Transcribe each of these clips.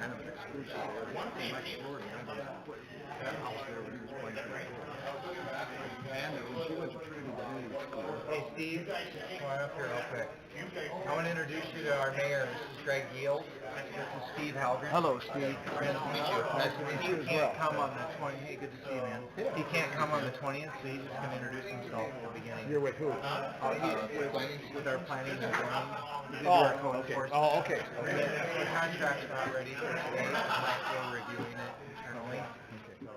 kind of an exclusive area. Next door, that house there where he was playing for the and when she went to Trinity Divinity School. Hey Steve, come on up here real quick. I want to introduce you to our mayor. This is Greg Yield. This is Steve Halgren. Hello, Steve. Nice to meet you. Nice to meet you as He can't well. come on the 20th. Hey, good to see you, man. He can't come on the 20th, so he's just going to introduce himself at the beginning. You're with who? With our planning and zoning. We do Oh, our code okay. enforcement. Oh, okay. The contract's not ready for today. We're reviewing it internally. So,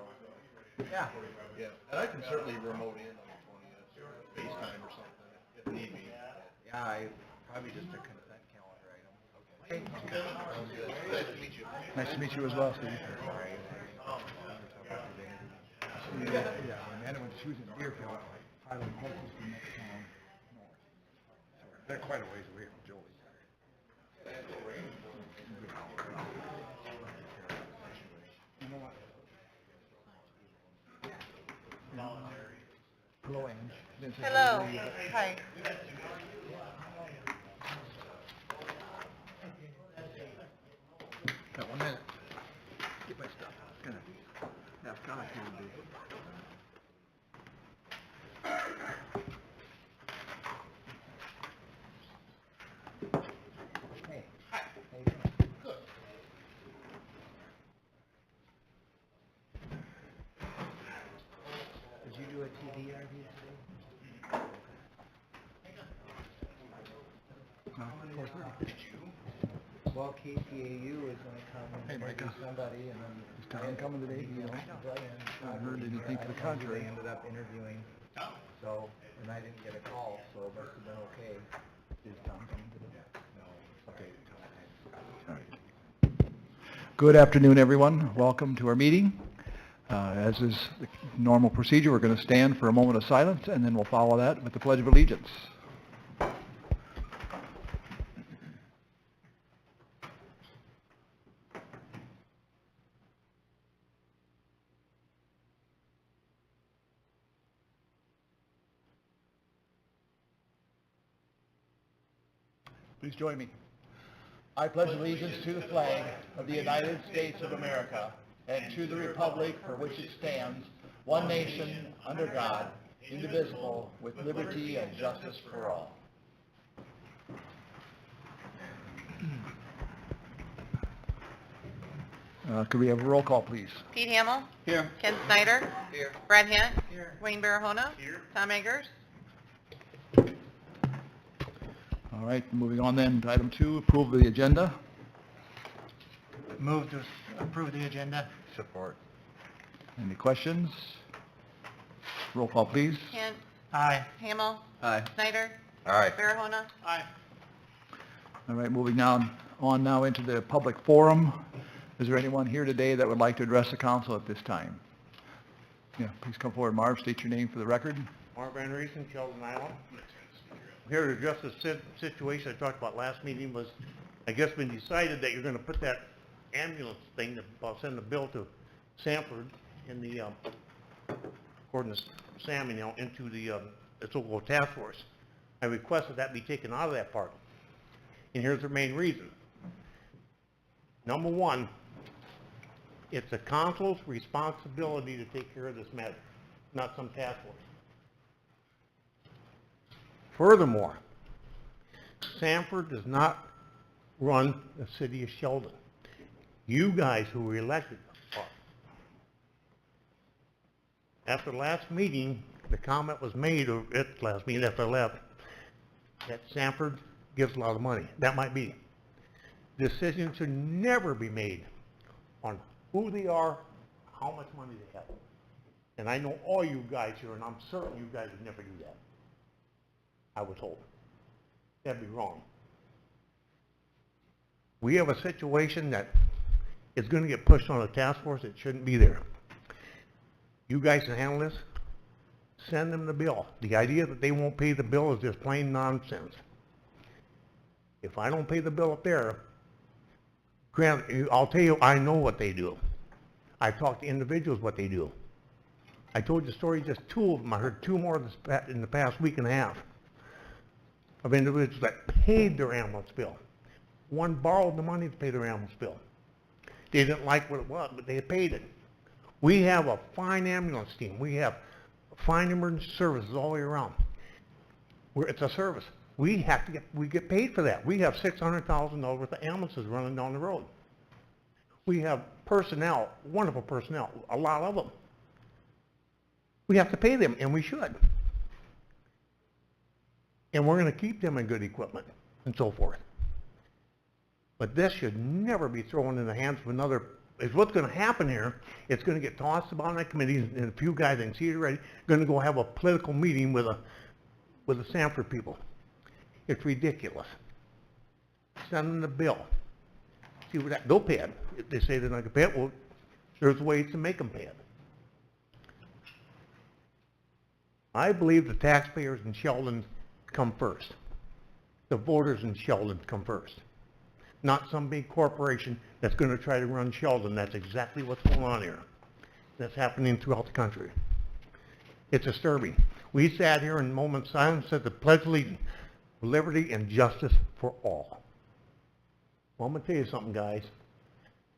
yeah. Yeah, and I can certainly remote in on the 20th, or FaceTime or something, if need be. Yeah, probably just a consent calendar item. Okay. Sounds good. Nice to meet you. Nice to meet you as well, Steve. Yeah, Amanda, when she was in Deerfield, Highland Hope was the next town north. So they're quite a ways away from Jolie. You know what? Hello, Ange. Didn't say Hello. hello yet. Hi. Got 1 minute. Get my stuff. It's gonna have God here today. Hey. Hi. How you doing? Good. Did you do a TV interview today? Of course, Did you? Well, KCAU is going to come and Hey, interview Micah. somebody, and then Is Tom coming today? Do you know? Brian, I heard anything to the They contrary. ended up interviewing, Oh. so, and I didn't get a call, so it must have been okay. Is Tom coming today? No. Okay. All right. Good afternoon, everyone. Welcome to our meeting. As is the normal procedure, we're going to stand for a moment of silence, and then we'll follow that with the Pledge of Allegiance. Please join me. I pledge allegiance to the flag of the United States of America and to the republic for which it stands, one nation, under God, indivisible, with liberty and justice for all. Could we have a roll call, please? Pete Hamill. Here. Ken Snyder. Here. Brad Hint. Here. Wayne Barahona. Here. Tom Eggers. All right, moving on then to item 2, approve the agenda. Move to approve the agenda. Support. Any questions? Roll call, please. Hint. Aye. Hamill. Aye. Snyder. All right. Barahona. Aye. All right, moving on now into the public forum. Is there anyone here today that would like to address the council at this time? Yeah, please come forward, Marv, state your name for the record. Mark Van Riesen, Sheldon, Iowa. Here to address the situation I talked about last meeting was, I guess when decided that you're gonna put that ambulance thing, I'll send the bill to Sanford in the, according to Sam, into the so-called task force. I requested that be taken out of that part. And here's the main reason. Number one, it's the council's responsibility to take care of this matter, not some task force. Furthermore, Sanford does not run the city of Sheldon. You guys who were elected are. After the last meeting, the comment was made, or at the last meeting after I left, that Sanford gives a lot of money. That might be. Decisions should never be made on who they are, how much money they have. And I know all you guys here, and I'm certain you guys would never do that. I was told. That'd be wrong. We have a situation that is going to get pushed on a task force that shouldn't be there. You guys can handle this. Send them the bill. The idea that they won't pay the bill is just plain nonsense. If I don't pay the bill up there, granted, I'll tell you, I know what they do. I've talked to individuals what they do. I told you the story, just 2 of them. I heard 2 more in the past week and a half of individuals that paid their ambulance bill. One borrowed the money to pay their ambulance bill. They didn't like what it was, but they paid it. We have a fine ambulance team. We have fine emergency services all the way around. It's a service. We get paid for that. We have $600,000 worth of ambulances running down the road. We have personnel, wonderful personnel, a lot of them. We have to pay them, and we should. And we're going to keep them in good equipment and so forth. But this should never be thrown in the hands of another. Is what's going to happen here. It's going to get tossed about in the committees, and a few guys, I can see it already, going to go have a political meeting with the Sanford people. It's ridiculous. Send them the bill. See what that, they'll pay it. If they say they're not going to pay it, well, there's ways to make them pay it. I believe the taxpayers in Sheldon come first. The voters in Sheldon come first. Not some big corporation that's going to try to run Sheldon. That's exactly what's going on here. That's happening throughout the country. It's disturbing. We sat here in a moment's silence, said the Pledge of Allegiance, liberty and justice for all. Well, I'm going to tell you something, guys.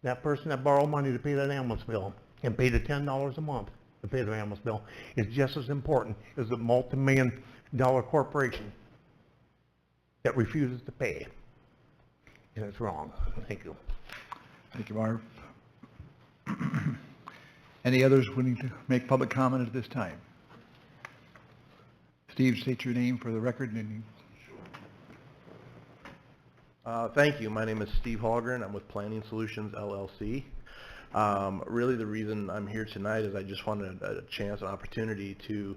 That person that borrowed money to pay that ambulance bill and paid the $10 a month to pay the ambulance bill is just as important as the multi-million-dollar corporation that refuses to pay. And it's wrong. Thank you. Thank you, Marv. Any others willing to make public comment at this time? Steve, state your name for the record. And Thank you. My name is Steve Hallgren. I'm with Planning Solutions, LLC. Really the reason I'm here tonight is I just wanted a chance, an opportunity to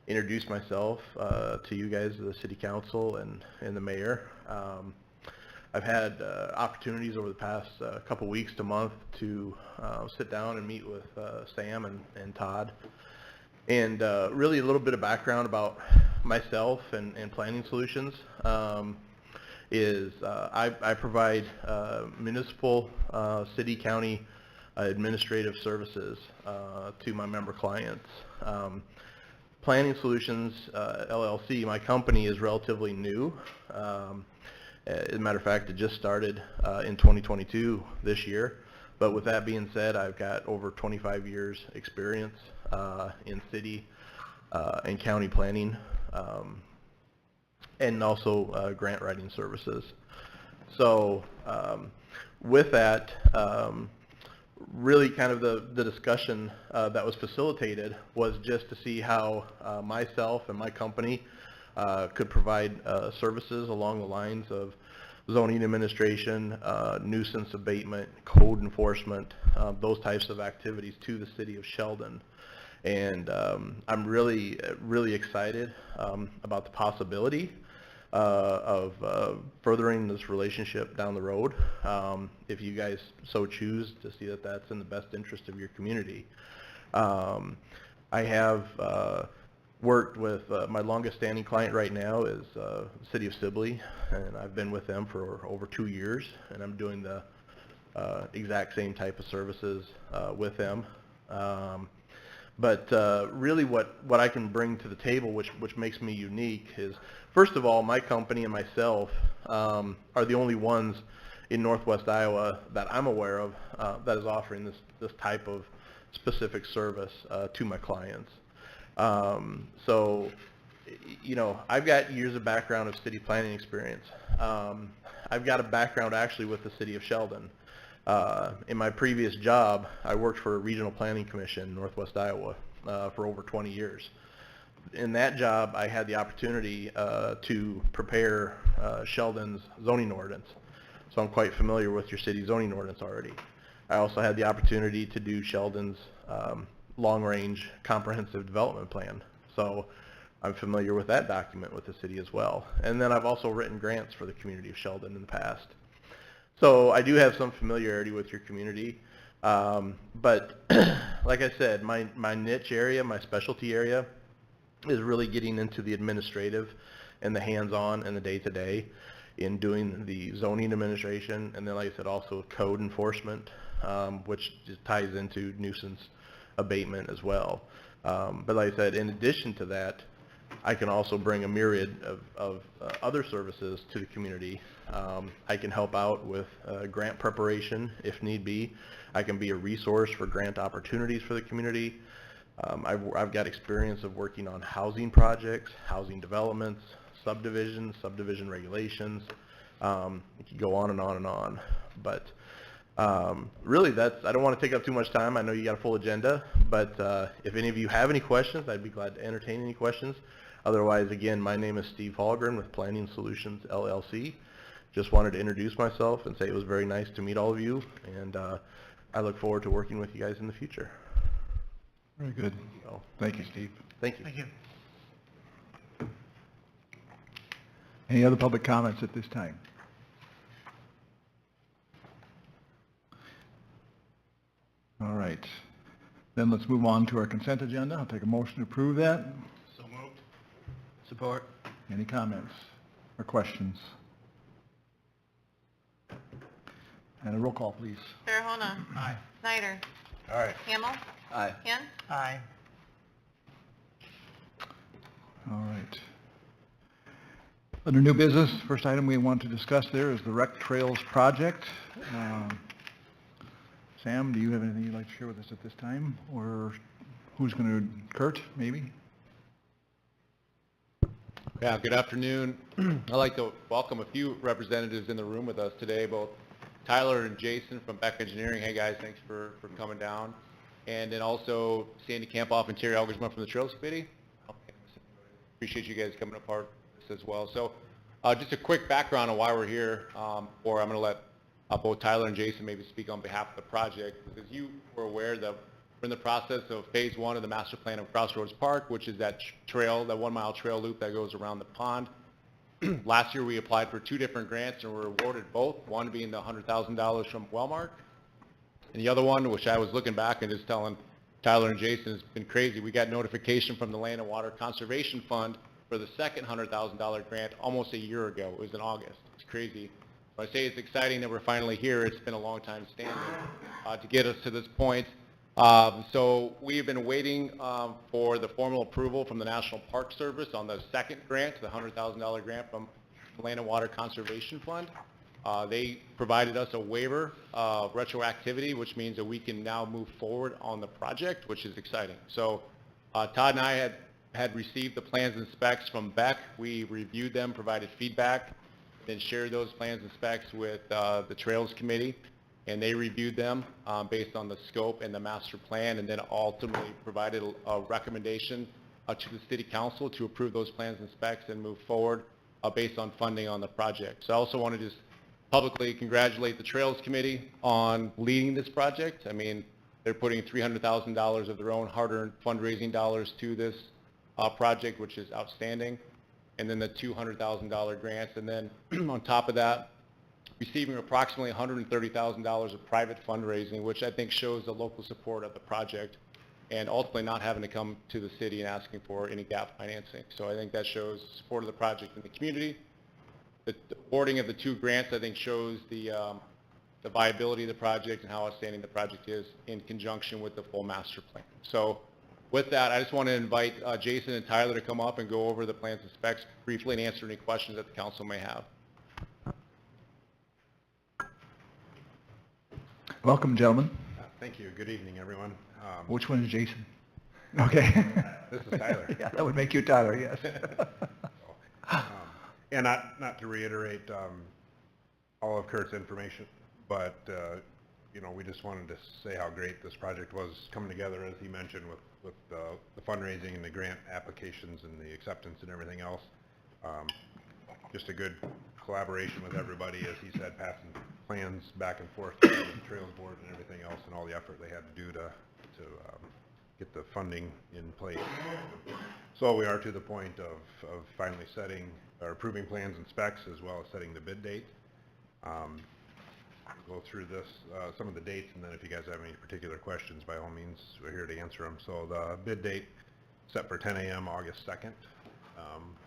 introduce myself to you guys, the City Council and the Mayor. I've had opportunities over the past couple weeks to month to sit down and meet with Sam and Todd. And really a little bit of background about myself and Planning Solutions is I provide municipal, city, county administrative services to my member clients. Planning Solutions, LLC, my company, is relatively new. As a matter of fact, it just started in 2022 this year. But with that being said, I've got over 25 years experience in city and county planning and also grant writing services. So with that, really kind of the discussion that was facilitated was just to see how myself and my company could provide services along the lines of zoning administration, nuisance abatement, code enforcement, those types of activities to the city of Sheldon. And I'm really excited about the possibility of furthering this relationship down the road, if you guys so choose to see that that's in the best interest of your community. I have worked with my longest standing client right now is the City of Sibley, and I've been with them for over 2 years, and I'm doing the exact same type of services with them. But really what I can bring to the table, which makes me unique, is first of all, my company and myself are the only ones in Northwest Iowa that I'm aware of that is offering this type of specific service to my clients. So, you know, I've got years of background of city planning experience. I've got a background actually with the City of Sheldon. In my previous job, I worked for a regional planning commission in Northwest Iowa for over 20 years. In that job, I had the opportunity to prepare Sheldon's zoning ordinance. So I'm quite familiar with your city zoning ordinance already. I also had the opportunity to do Sheldon's long-range comprehensive development plan. So I'm familiar with that document with the city as well. And then I've also written grants for the community of Sheldon in the past. So I do have some familiarity with your community. But like I said, my niche area, my specialty area, is really getting into the administrative and the hands-on and the day-to-day in doing the zoning administration, and then like I said, also code enforcement, which just ties into nuisance abatement as well. But like I said, in addition to that, I can also bring a myriad of other services to the community. I can help out with grant preparation if need be. I can be a resource for grant opportunities for the community. I've got experience of working on housing projects, housing developments, subdivisions, subdivision regulations. It could go on and on and on. But really, I don't want to take up too much time. I know you got a full agenda, but if any of you have any questions, I'd be glad to entertain any questions. Otherwise, again, my name is Steve Hallgren with Planning Solutions, LLC. Just wanted to introduce myself and say it was very nice to meet all of you, and I look forward to working with you guys in the future. Very good. So, Thank you, Steve. thank you. Thank you. Any other public comments at this time? All right. Then let's move on to our consent agenda. I'll take a motion to approve that. So moved. Support. Any comments or questions? And a roll call, please. Farahona. Aye. Snyder. Aye. Hamel. Aye. Kent. Aye. All right. Under new business, first item we want to discuss there is the Rec Trails project. Sam, do you have anything you'd like to share with us at this time? Or who's going to, Kurt, maybe? Yeah, good afternoon. I'd like to welcome a few representatives in the room with us today, both Tyler and Jason from Beck Engineering. Hey guys, thanks for coming down. And then also Sandy Campoff and Terry Algersman from the Trails Committee. Appreciate you guys coming up part of this as well. So just a quick background on why we're here, or I'm going to let both Tyler and Jason maybe speak on behalf of the project. As you were aware, that we're in the process of phase 1 of the master plan of Crossroads Park, which is that trail, that 1-mile trail loop that goes around the pond. Last year we applied for 2 different grants and were awarded both, one being the $100,000 from Wellmark, and the other one, which I was looking back and just telling Tyler and Jason, has been crazy. We got notification from the Land and Water Conservation Fund for the second $100,000 grant almost a year ago. It was in August. It's crazy. When I say it's exciting that we're finally here, it's been a long time standing to get us to this point. So we've been waiting for the formal approval from the National Park Service on the second grant, the $100,000 grant from the Land and Water Conservation Fund. They provided us a waiver of retroactivity, which means that we can now move forward on the project, which is exciting. So Todd and I had received the plans and specs from Beck. We reviewed them, provided feedback, then shared those plans and specs with the Trails Committee, and they reviewed them based on the scope and the master plan, and then ultimately provided a recommendation to the City Council to approve those plans and specs and move forward based on funding on the project. So I also want to just publicly congratulate the Trails Committee on leading this project. I mean, they're putting $300,000 of their own hard-earned fundraising dollars to this project, which is outstanding, and then the $200,000 grants, and then on top of that, receiving approximately $130,000 of private fundraising, which I think shows the local support of the project, and ultimately not having to come to the city and asking for any gap financing. So I think that shows support of the project in the community. The awarding of the 2 grants, I think, shows the viability of the project and how outstanding the project is in conjunction with the full master plan. So with that, I just want to invite Jason and Tyler to come up and go over the plans and specs briefly and answer any questions that the council may have. Welcome, gentlemen. Thank you. Good evening, everyone. Which one is Jason? Okay. This is Tyler. Yeah, that would make you Tyler, yes. And not to reiterate all of Kurt's information, but you know, we just wanted to say how great this project was coming together, as he mentioned, with the fundraising and the grant applications and the acceptance and everything else. Just a good collaboration with everybody, as he said, passing plans back and forth to the Trails Board and everything else, and all the effort they had to do to get the funding in place. So we are to the point of finally setting or approving plans and specs, as well as setting the bid date. Go through this, some of the dates, and then if you guys have any particular questions, by all means, we're here to answer them. So the bid date set for 10 a.m. August 2nd,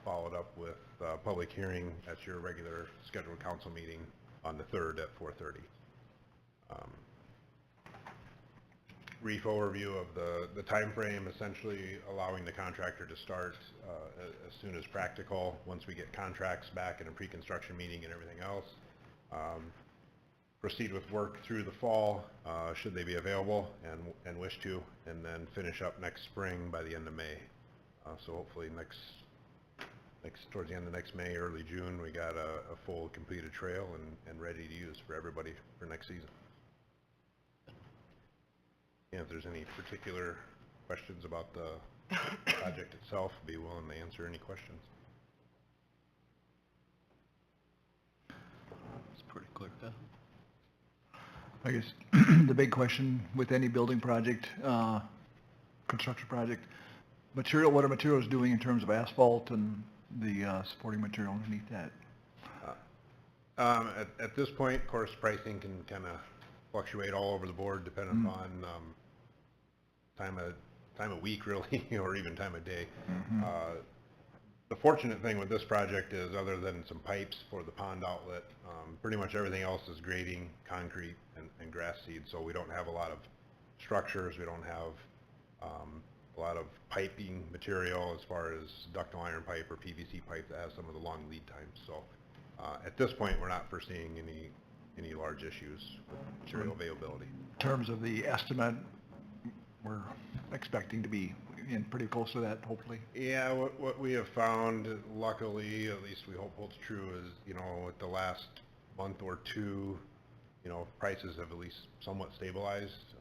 followed up with public hearing at your regular scheduled council meeting on the 3rd at 4:30. brief overview of the time frame, essentially allowing the contractor to start as soon as practical, once we get contracts back in a pre-construction meeting and everything else. Proceed with work through the fall, should they be available and wish to, and then finish up next spring by the end of May. So hopefully towards the end of next May, early June, we got a full completed trail and ready to use for everybody for next season. And if there's any particular questions about the project itself, be willing to answer any questions. It's pretty clear, huh? I guess the big question with any building project, construction project, what are materials doing in terms of asphalt and the supporting material underneath that? At this point, of course, pricing can kind of fluctuate all over the board depending upon time of week, really, or even time of day. The fortunate thing with this project is, other than some pipes for the pond outlet, pretty much everything else is grading, concrete, and grass seed. So we don't have a lot of structures. We don't have a lot of piping material as far as ductile iron pipe or PVC pipe that has some of the long lead times. So at this point, we're not foreseeing any large issues with material availability. In terms of the estimate, we're expecting to be in pretty close to that, hopefully. Yeah, what we have found, luckily, at least we hope holds true, is, with the last month or two, prices have at least somewhat stabilized.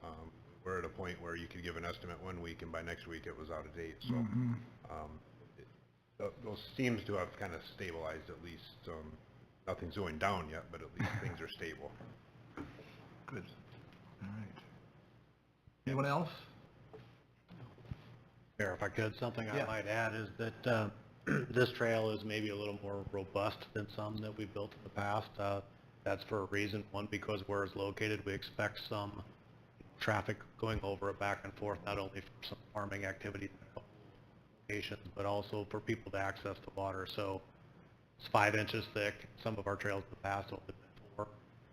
We're at a point where you could give an estimate one week, and by next week it was out of date. So those seems to have kind of stabilized at least. Nothing's going down yet, but at least things are stable. Good. All right. Anyone else? Mayor, if I could, something Yeah. I might add is that this trail is maybe a little more robust than some that we've built in the past. That's for a reason. One, because where it's located, we expect some traffic going over it back and forth, not only for some farming activity locations, but also for people to access the water. So it's 5 inches thick. Some of our trails in the past have been 4.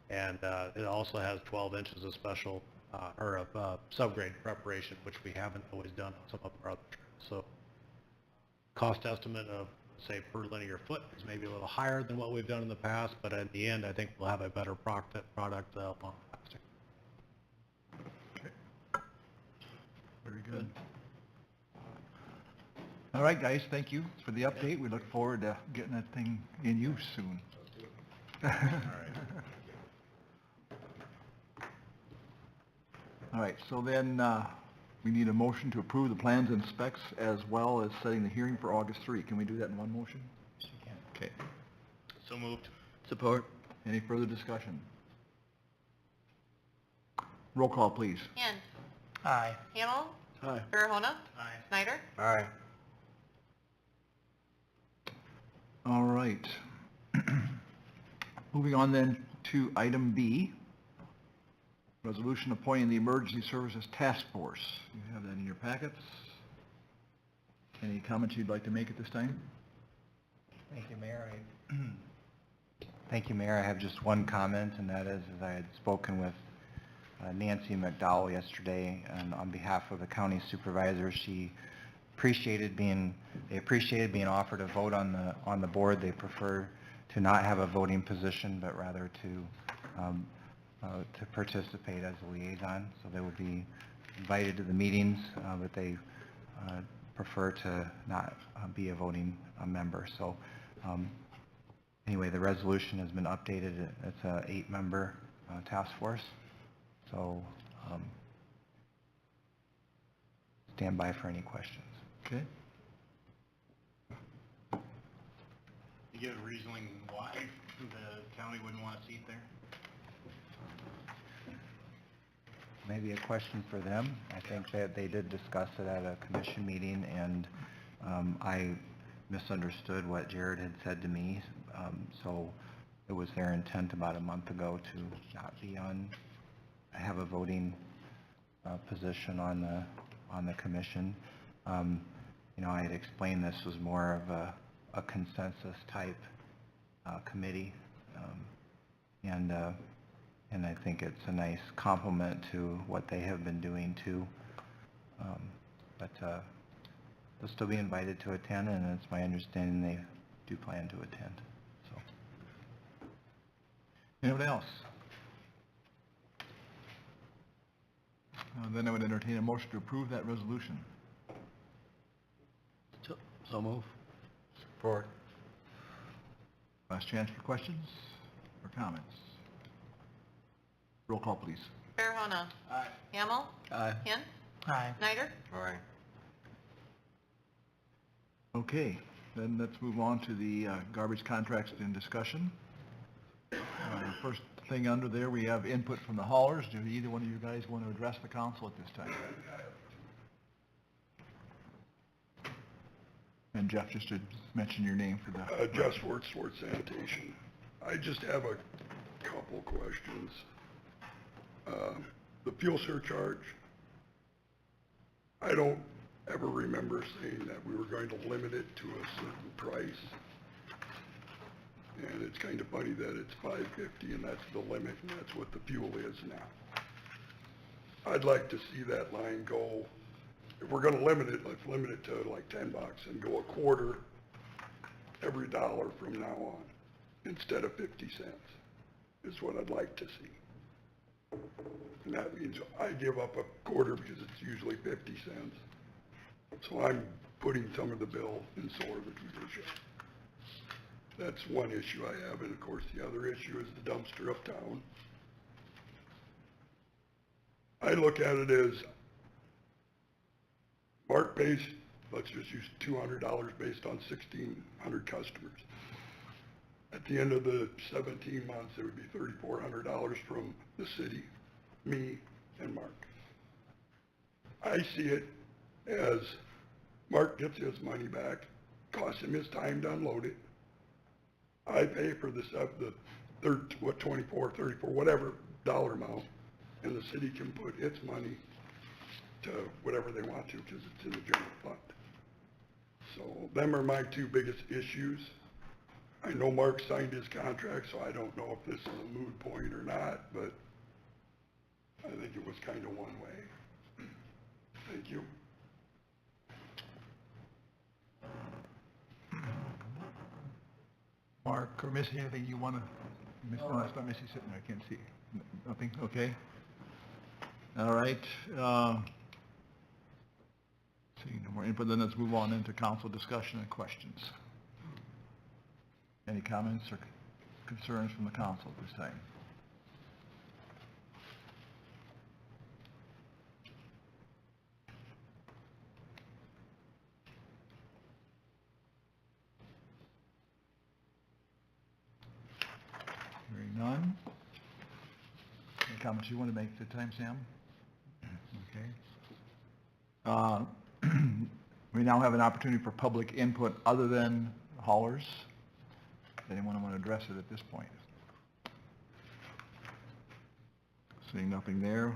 And it also has 12 inches of special subgrade preparation, which we haven't always done on some of our other trails. So cost estimate of, say, per linear foot is maybe a little higher than what we've done in the past, but in the end, I think we'll have a better product long lasting. Okay. Very good. All right, guys, thank you for the update. We look forward to getting that thing in use soon. All right. All right, so then we need a motion to approve the plans and specs as well as setting the hearing for August 3. Can we do that in one motion? Yes, you can. Okay. So moved. Support. Any further discussion? Roll call, please. Hand. Aye. Hamel. Aye. Farahona. Aye. Snyder. Aye. All right. Moving on then to item B, resolution appointing the Emergency Services Task Force. You have that in your packets. Any comments you'd like to make at this time? Thank you, Mayor. Thank you, Mayor. I have just one comment, and that is, as I had spoken with Nancy McDowell yesterday, and on behalf of the county supervisor, they appreciated being offered a vote on the board. They prefer to not have a voting position, but rather to participate as a liaison. So they would be invited to the meetings, but they prefer to not be a voting member. So anyway, the resolution has been updated. It's a 8-member task force. So stand by for any questions. Okay. You give a reasoning why the county wouldn't want a seat there? Maybe a question for them. I think that they did discuss it at a commission meeting, and I misunderstood what Jared had said to me. So it was their intent about a month ago to not have a voting position on the commission. I had explained this was more of a consensus type committee, and and I think it's a nice complement to what they have been doing too. But they'll still be invited to attend, and it's my understanding they do plan to attend. So, Anybody else? Then I would entertain a motion to approve that resolution. So move. Support. Last chance for questions or comments. Roll call, please. Farahona. Aye. Hamel. Aye. Hint. Aye. Snyder. Aye. Okay, then let's move on to the garbage contracts in discussion. First thing under there, we have input from the haulers. Do either one of you guys want to address the council at this time? And Jeff, just to mention your name for the... Jeff Schwartz, Schwartz Sanitation. I just have a couple questions. The fuel surcharge, I don't ever remember saying that we were going to limit it to a certain price. And it's kind of funny that it's $5.50 and that's the limit and that's what the fuel is now. I'd like to see that line go, if we're gonna limit it, let's limit it to like $10 and go a quarter every dollar from now on, instead of 50 cents, is what I'd like to see. And that means I give up a quarter because it's usually 50 cents. So I'm putting some of the bill in sort of a position. That's one issue I have, and of course the other issue is the dumpster uptown. I look at it as Mark pays, let's just use $200 based on 1,600 customers. At the end of the 17 months, it would be $3,400 from the city, me, and Mark. I see it as Mark gets his money back, costs him his time to unload it. I pay for the 24, 34, whatever dollar amount, and the city can put its money to whatever they want to because it's in the general fund. So them are my two biggest issues. I know Mark signed his contract, so I don't know if this is a moot point or not, but I think it was kind of one way. Thank you. Mark or Missy, anything you want to... No, that's not Missy sitting there, I can't see. Nothing, okay. All right. See, no more input, then let's move on into council discussion and questions. Any comments or concerns from the council at this time? Hearing none. Any comments you want to make at the time, Sam? Okay. We now have an opportunity for public input other than haulers. Does anyone want to address it at this point? Seeing nothing there.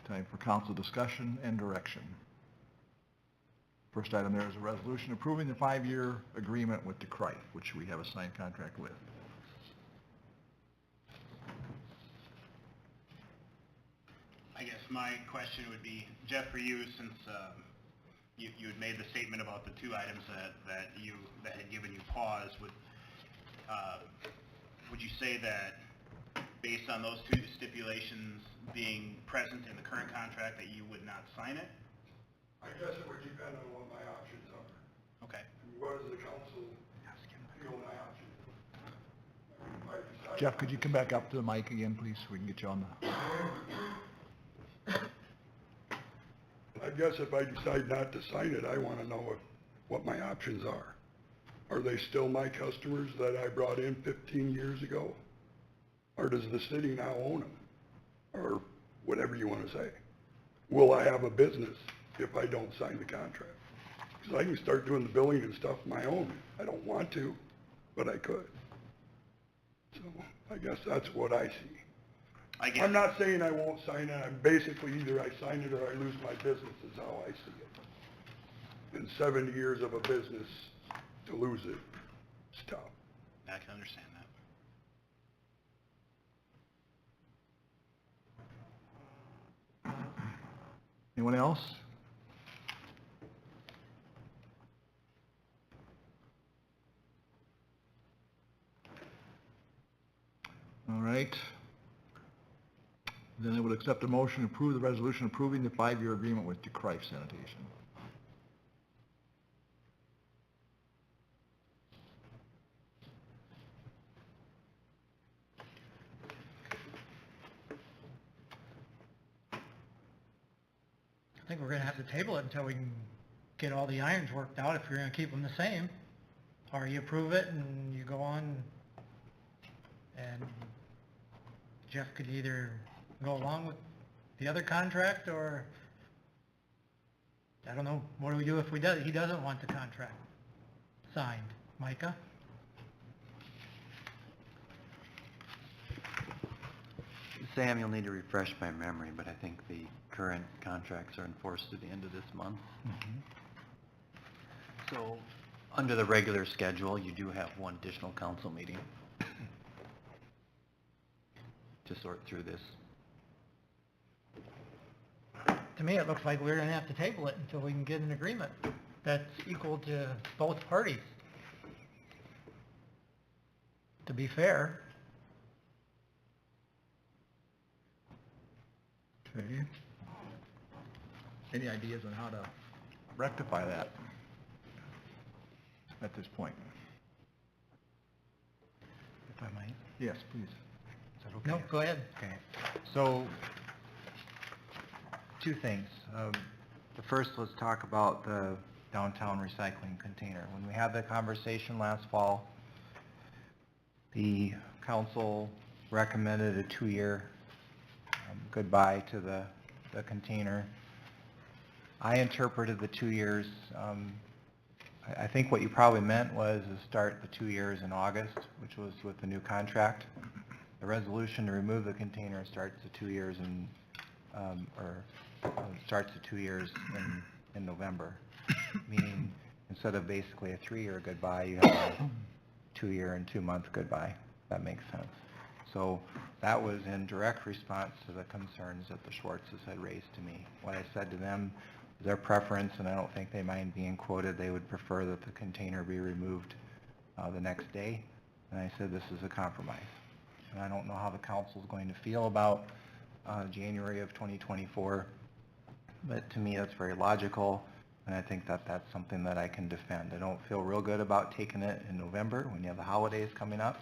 Time for council discussion and direction. First item there is a resolution approving the 5-year agreement with DeCrite, which we have a signed contract with. I guess my question would be, Jeff, for you, since you had made the statement about the two items that had given you pause, would you say that based on those two stipulations being present in the current contract that you would not sign it? I guess it would depend on what my options are. Okay. What does the council feel my options? Jeff, could you come back up to the mic again, please, so we can get you on the... I guess if I decide not to sign it, I want to know what my options are. Are they still my customers that I brought in 15 years ago? Or does the city now own them? Or whatever you want to say. Will I have a business if I don't sign the contract? Because I can start doing the billing and stuff on my own. I don't want to, but I could. So I guess that's what I see. I'm not saying I won't sign it. I'm basically either I sign it or I lose my business is how I see it. In 7 years of a business, to lose it, it's tough. I can understand that. Anyone else? All right. Then I would accept a motion to approve the resolution approving the 5-year agreement with DeKreif Sanitation. I think we're gonna have to table it until we can get all the irons worked out, if you're gonna keep them the same. Or you approve it and you go on, and Jeff could either go along with the other contract, or, I don't know, what do we do if he doesn't want the contract signed? Micah? Sam, you'll need to refresh my memory, but I think the current contracts are enforced at the end of this month. So, under the regular schedule, you do have one additional council meeting to sort through this. To me, it looks like we're gonna have to table it until we can get an agreement that's equal to both parties. To be fair. Okay. Any ideas on how to rectify that at this point? If I might. Yes, please. Is that okay? No, go ahead. Okay, so, two things. The first was talk about the downtown recycling container. When we had the conversation last fall, the council recommended a 2-year goodbye to the container. I interpreted the 2 years, I think what you probably meant was to start the 2 years in August, which was with the new contract. The resolution to remove the container starts the 2 years starts the 2 years in November, meaning instead of basically a 3-year goodbye, you have a 2-year and 2-month goodbye. That makes sense. So that was in direct response to the concerns that the Schwartzes had raised to me. What I said to them, their preference, and I don't think they mind being quoted, they would prefer that the container be removed the next day. And I said, this is a compromise. And I don't know how the council is going to feel about January of 2024, but to me that's very logical, and I think that that's something that I can defend. I don't feel real good about taking it in November when you have the holidays coming up.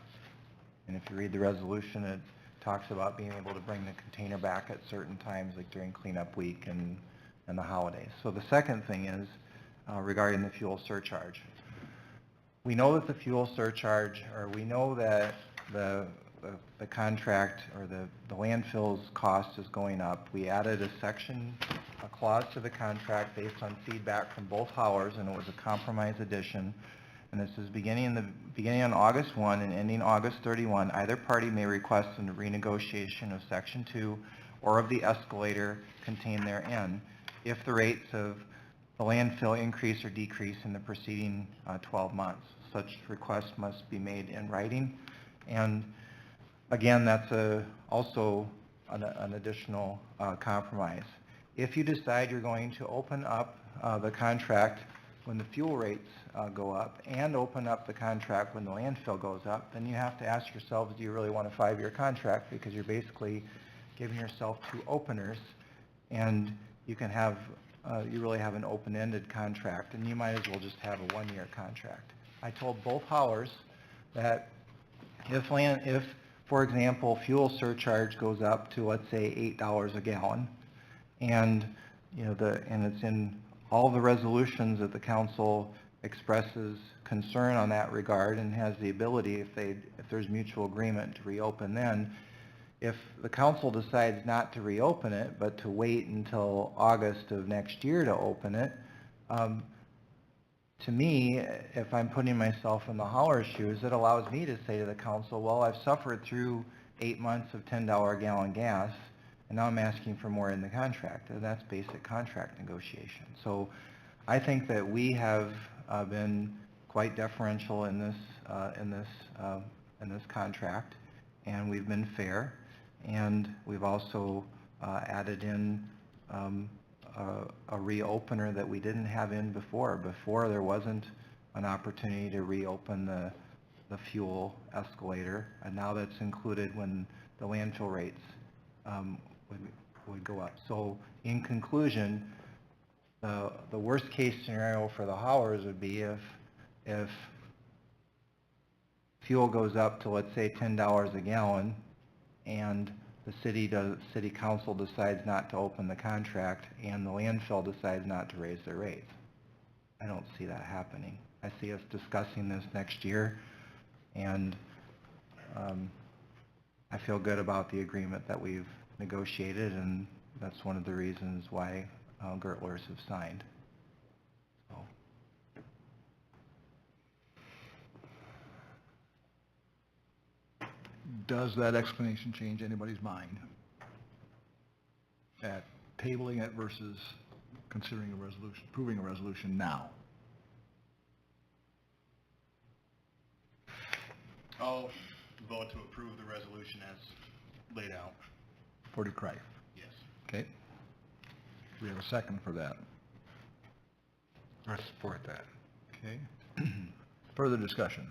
And if you read the resolution, it talks about being able to bring the container back at certain times, like during cleanup week and the holidays. So the second thing is regarding the fuel surcharge. We know that the fuel surcharge, or we know that the contract or the landfill's cost is going up. We added a clause to the contract based on feedback from both haulers, and it was a compromise addition. And this is beginning on August 1 and ending August 31. Either party may request a renegotiation of Section 2 or of the escalator contained therein if the rates of the landfill increase or decrease in the preceding 12 months. Such request must be made in writing. And again, that's also an additional compromise. If you decide you're going to open up the contract when the fuel rates go up and open up the contract when the landfill goes up, then you have to ask yourselves, do you really want a 5-year contract? Because you're basically giving yourself 2 openers, and you can have, you really have an open-ended contract, and you might as well just have a 1-year contract. I told both haulers that if, for example, fuel surcharge goes up to, let's say, $8 a gallon, and and it's in all the resolutions that the council expresses concern on that regard and has the ability, if there's mutual agreement, to reopen then. If the council decides not to reopen it, but to wait until August of next year to open it, to me, if I'm putting myself in the hauler's shoes, it allows me to say to the council, well, I've suffered through 8 months of $10 a gallon gas, and now I'm asking for more in the contract, and that's basic contract negotiation. So I think that we have been quite deferential in this contract, and we've been fair, and we've also added in a reopener that we didn't have in before. Before, there wasn't an opportunity to reopen the fuel escalator, and now that's included when the landfill rates would go up. So in conclusion, the worst case scenario for the haulers would be if fuel goes up to, let's say, $10 a gallon, and the city council decides not to open the contract, and the landfill decides not to raise their rates. I don't see that happening. I see us discussing this next year, and I feel good about the agreement that we've negotiated, and that's one of the reasons why Gertlers have signed. So. Does that explanation change anybody's mind? At tabling it versus considering a resolution, approving a resolution now? I'll vote to approve the resolution as laid out. For DeCrife? Yes. Okay. We have a second for that. I support that. Okay. Further discussion?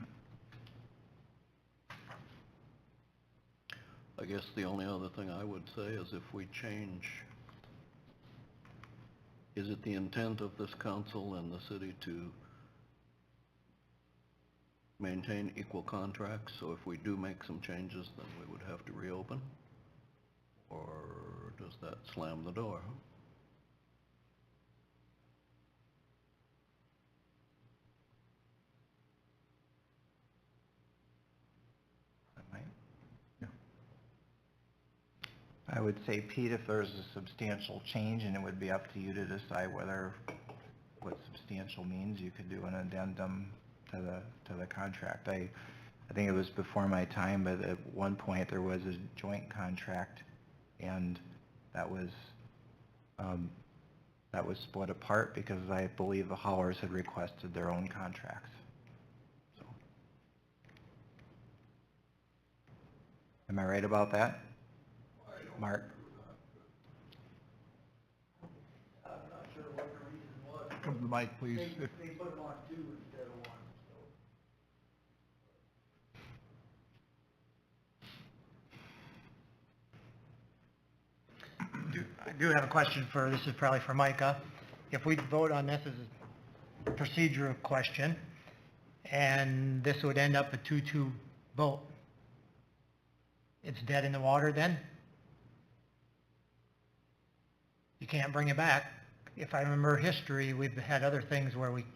I guess the only other thing I would say is if we change, is it the intent of this council and the city to maintain equal contracts? So if we do make some changes, then we would have to reopen? Or does that slam the door? I would say, Pete, if there's a substantial change, and it would be up to you to decide what substantial means, you could do an addendum to the contract. I think it was before my time, but at one point there was a joint contract, and that was split apart because I believe the haulers had requested their own contracts. So, am I right about that? Mark? I'm not sure what the reason was. Come to the mic, please. They put them on 2 instead of 1, I do have a question this is probably for Micah. If we vote on this as a procedural question, and this would end up a 2-2 vote, it's dead in the water then? You can't bring it back. If I remember history, we've had other things where it's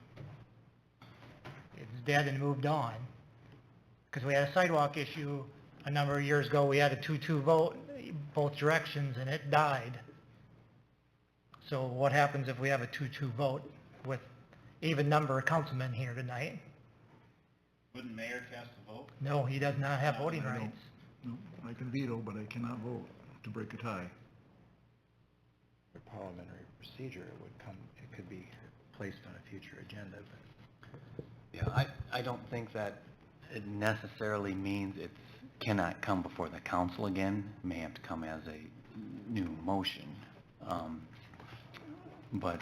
dead and moved on. Because we had a sidewalk issue a number of years ago, we had a 2-2 vote, both directions, and it died. So what happens if we have a 2-2 vote with even number of councilmen here tonight? Wouldn't mayor cast the vote? No, he does not have voting I don't- rights. No, I can veto, but I cannot vote to break a tie. For parliamentary procedure, it could be placed on a future agenda. But yeah, I don't think that it necessarily means it cannot come before the council again. It may have to come as a new motion. But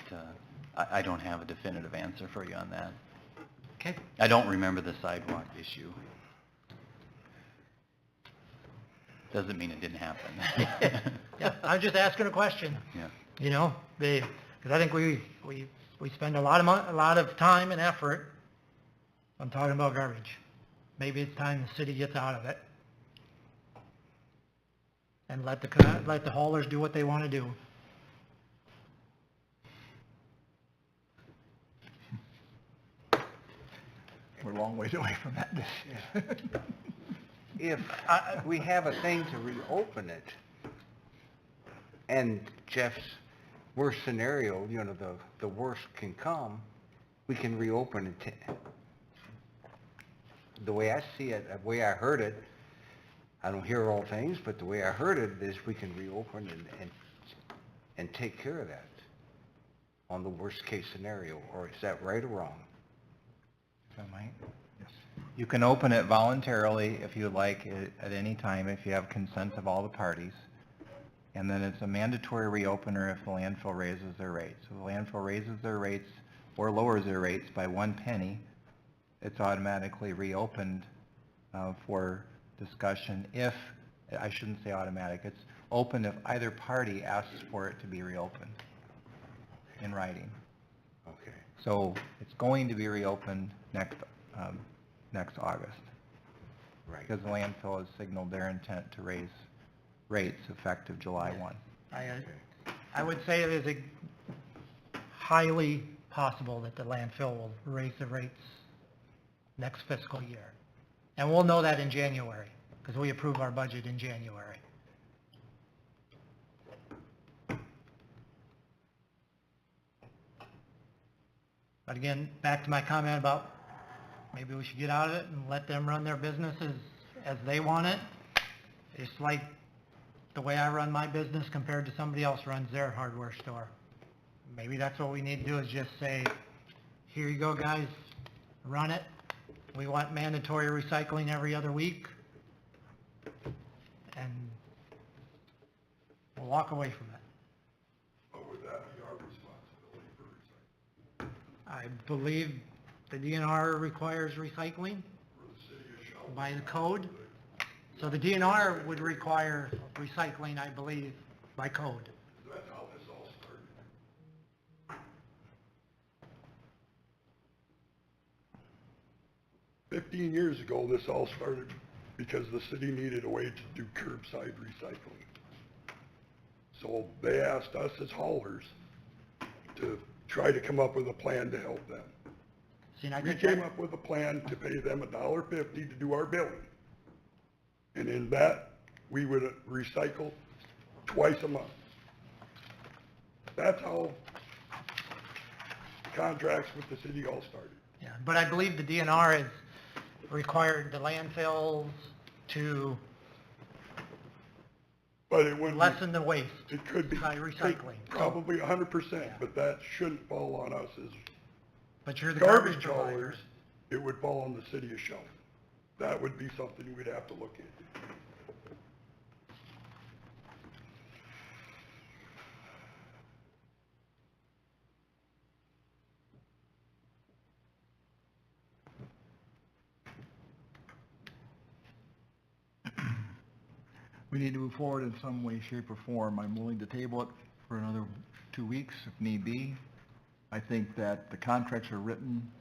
I don't have a definitive answer for you on that. Okay. I don't remember the sidewalk issue. Doesn't mean it didn't happen. Yeah, I'm just asking a question. Yeah. You know, because I think we spend a lot of time and effort on talking about garbage. Maybe it's time the city gets out of it and let the haulers do what they want to do. We're a long ways away from that. If we have a thing to reopen it, and Jeff's worst scenario, you know, the worst can come, we can reopen it. The way I see it, the way I heard it, I don't hear all things, but the way I heard it is we can reopen and take care of that on the worst case scenario, or is that right or wrong? If I might? Yes. You can open it voluntarily if you would like at any time, if you have consent of all the parties. And then it's a mandatory reopener if the landfill raises their rates. So if the landfill raises their rates or lowers their rates by 1 penny, it's automatically reopened for discussion if, I shouldn't say automatic, it's open if either party asks for it to be reopened in writing. Okay. So it's going to be reopened next August. Right. Because the landfill has signaled their intent to raise rates effective July 1. I would say it is highly possible that the landfill will raise the rates next fiscal year. And we'll know that in January, because we approve our budget in January. But again, back to my comment about maybe we should get out of it and let them run their businesses as they want it. It's like the way I run my business compared to somebody else runs their hardware store. Maybe that's what we need to do, is just say, here you go, guys, run it. We want mandatory recycling every other week. And we'll walk away from it. But would that be our responsibility for recycling? I believe the DNR requires recycling For the city of Sheldon? by the code. So the DNR would require recycling, I believe, by code. That's how this all started. 15 years ago, this all started because the city needed a way to do curbside recycling. So they asked us as haulers to try to come up with a plan to help them. See, and I We think came that- up with a plan to pay them $1.50 to do our billing. And in that, we would recycle twice a month. That's how contracts with the city all started. Yeah, but I believe the DNR has required the landfills to But it wouldn't. lessen the waste It could be. by recycling. Probably 100%, but that shouldn't fall on us as But you're the garbage garbage provider. haulers. It would fall on the city of Sheldon. That would be something we'd have to look into. We need to move forward in some way, shape, or form. I'm willing to table it for another 2 weeks if need be. I think that the contracts are written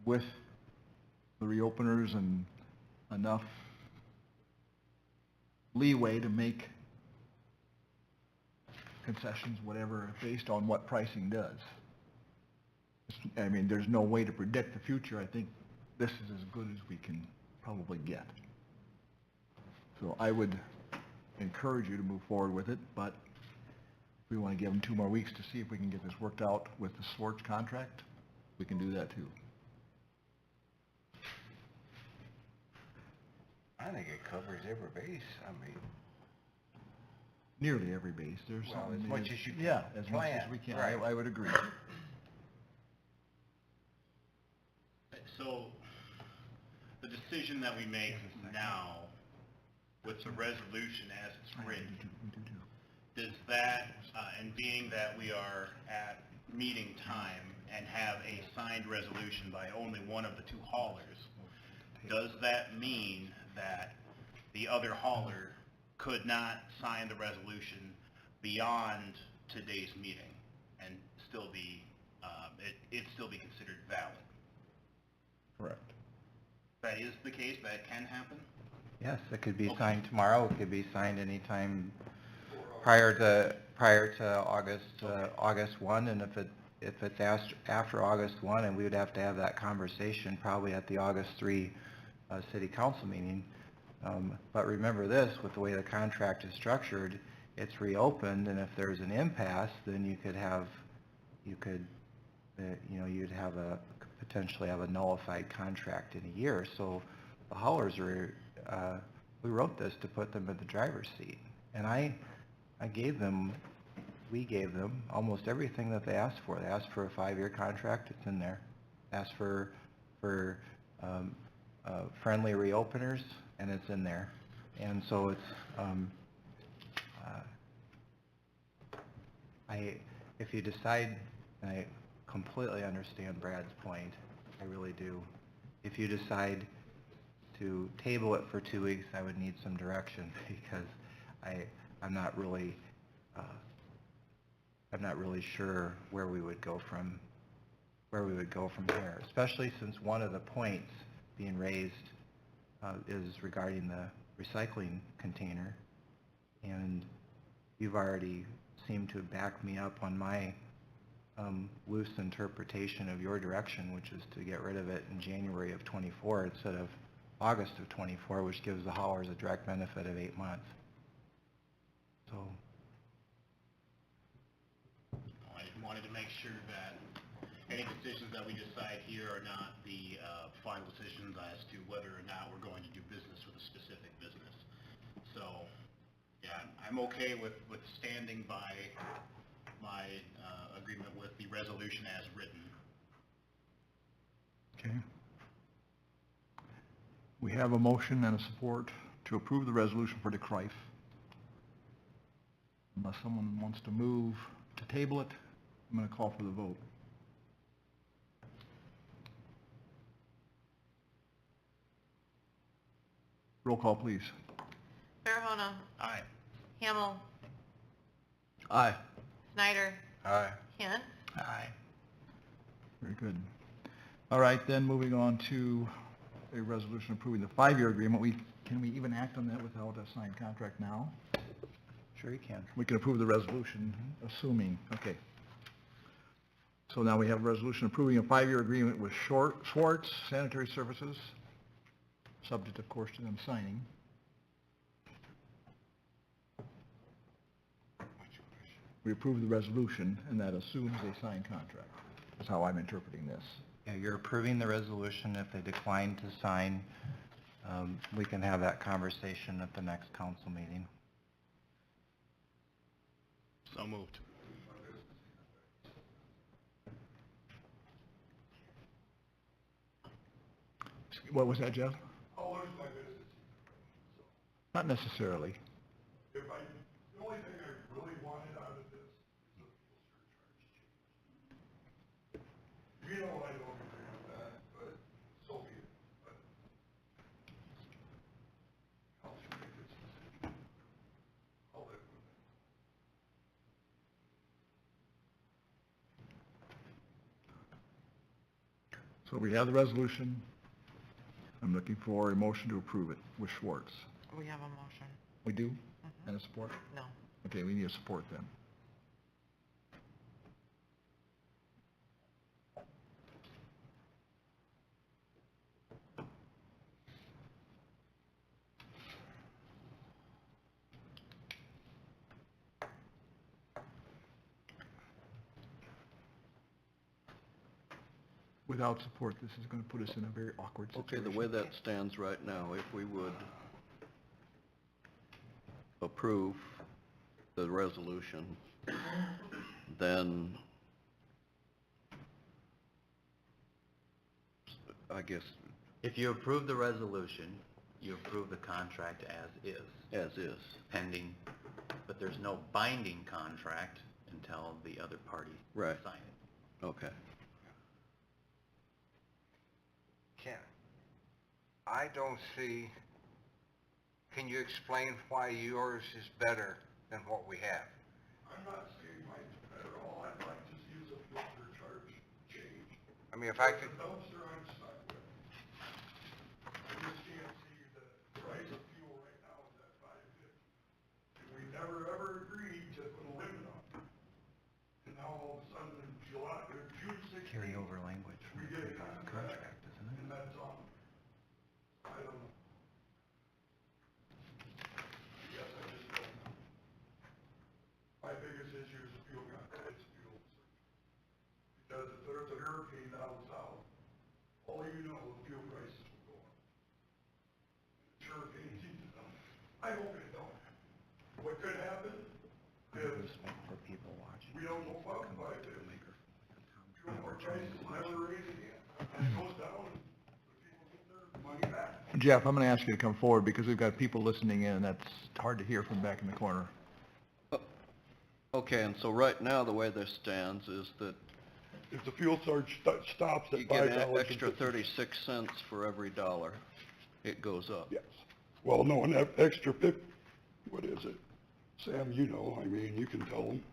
with the reopeners and enough leeway to make concessions, whatever, based on what pricing does. I mean, there's no way to predict the future. I think this is as good as we can probably get. So I would encourage you to move forward with it, but if we want to give them 2 more weeks to see if we can get this worked out with the Swartz contract, we can do that too. I think it covers every base, I mean. Nearly every base, there's Well, something. as much as you can Yeah, as much as plan, we can, right. I would agree. So, the decision that we make now with the resolution as it's written, does that, and being that we are at meeting time and have a signed resolution by only one of the 2 haulers, does that mean that the other hauler could not sign the resolution beyond today's meeting and still be, it still be considered valid? Correct. That is the case, that can happen? Yes, it could be Okay. signed tomorrow, it could be signed anytime prior to August 1, and if it's after August 1, and we would have to have that conversation probably at the August 3 city council meeting. But remember this, with the way the contract is structured, it's reopened, and if there's an impasse, then you'd potentially have a nullified contract in a year. So the haulers we wrote this to put them in the driver's seat. And we gave them almost everything that they asked for. They asked for a 5-year contract, it's in there. Asked for friendly reopeners, and it's in there. And so if you decide, and I completely understand Brad's point, I really do. If you decide to table it for 2 weeks, I would need some direction because I'm not really sure where we would go from here, especially since one of the points being raised is regarding the recycling container. And you've already seemed to back me up on my loose interpretation of your direction, which is to get rid of it in January of '24 instead of August of '24, which gives the haulers a direct benefit of 8 months. So. I wanted to make sure that any decisions that we decide here are not the final decisions as to whether or not we're going to do business with a specific business. So, yeah, I'm okay with standing by my agreement with the resolution as written. Okay. We have a motion and a support to approve the resolution for DeCrife. Unless someone wants to move to table it, I'm going to call for the vote. Roll call, please. Farahona. Aye. Hamel. Aye. Snyder. Aye. Hint. Aye. Very good. All right, then moving on to a resolution approving the 5-year agreement. Can we even act on that without a signed contract now? Sure you can. We can approve the resolution, assuming, okay. So now we have a resolution approving a 5-year agreement with Schwartz Sanitary Services, subject, of course, to them signing. We approve the resolution, and that assumes a signed contract. That's how I'm interpreting this. Yeah, you're approving the resolution. If they decline to sign, we can have that conversation at the next council meeting. So moved. What was that, Jeff? Not necessarily. The only thing I really wanted out of this is the fuel surcharge change. You know I don't agree with that, but so be it. But council make its decision. I'll live with it. So we have the resolution. I'm looking for a motion to approve it with Schwartz. We have a motion. We do? And a support? No. Okay, we need a support then. Without support, this is going to put us in a very awkward Okay, situation. the way that stands right now, if we would approve the resolution, then I guess If you approve the resolution, you approve the contract as is, as is. pending, but there's no binding contract until the other party Right. sign it. Okay. I don't see, can you explain why yours is better than what we have? I'm not saying mine's better at all. I'd like to use a fuel surcharge change. I mean, if I could, The dumpster I'm stuck with. I just can't see the price of fuel right now is at $5.50. And we never ever agreed to put a limit on it. And now all of a sudden in July, or June 16th. Carryover language from We the get a previous contract, contract, isn't it? and that's on. I don't know. Yes, I just don't know. My biggest issue is the fuel contract, it's fuel surcharge. Because if there's a hurricane down south, all you know, the fuel prices will go up. Hurricane season, I hope it don't. What could happen is For people watching. we don't go up by this. Fuel prices never raise again. And it goes down, and the people get their money back. Jeff, I'm going to ask you to come forward because we've got people listening in, and that's hard to hear from back in the corner. Okay, and so right now, the way this stands is that If the fuel surge stops you at get $5. an extra 36 cents for every dollar it goes up. Yes. Well, no, and that extra what is it? Sam, you know, I mean, you can tell them.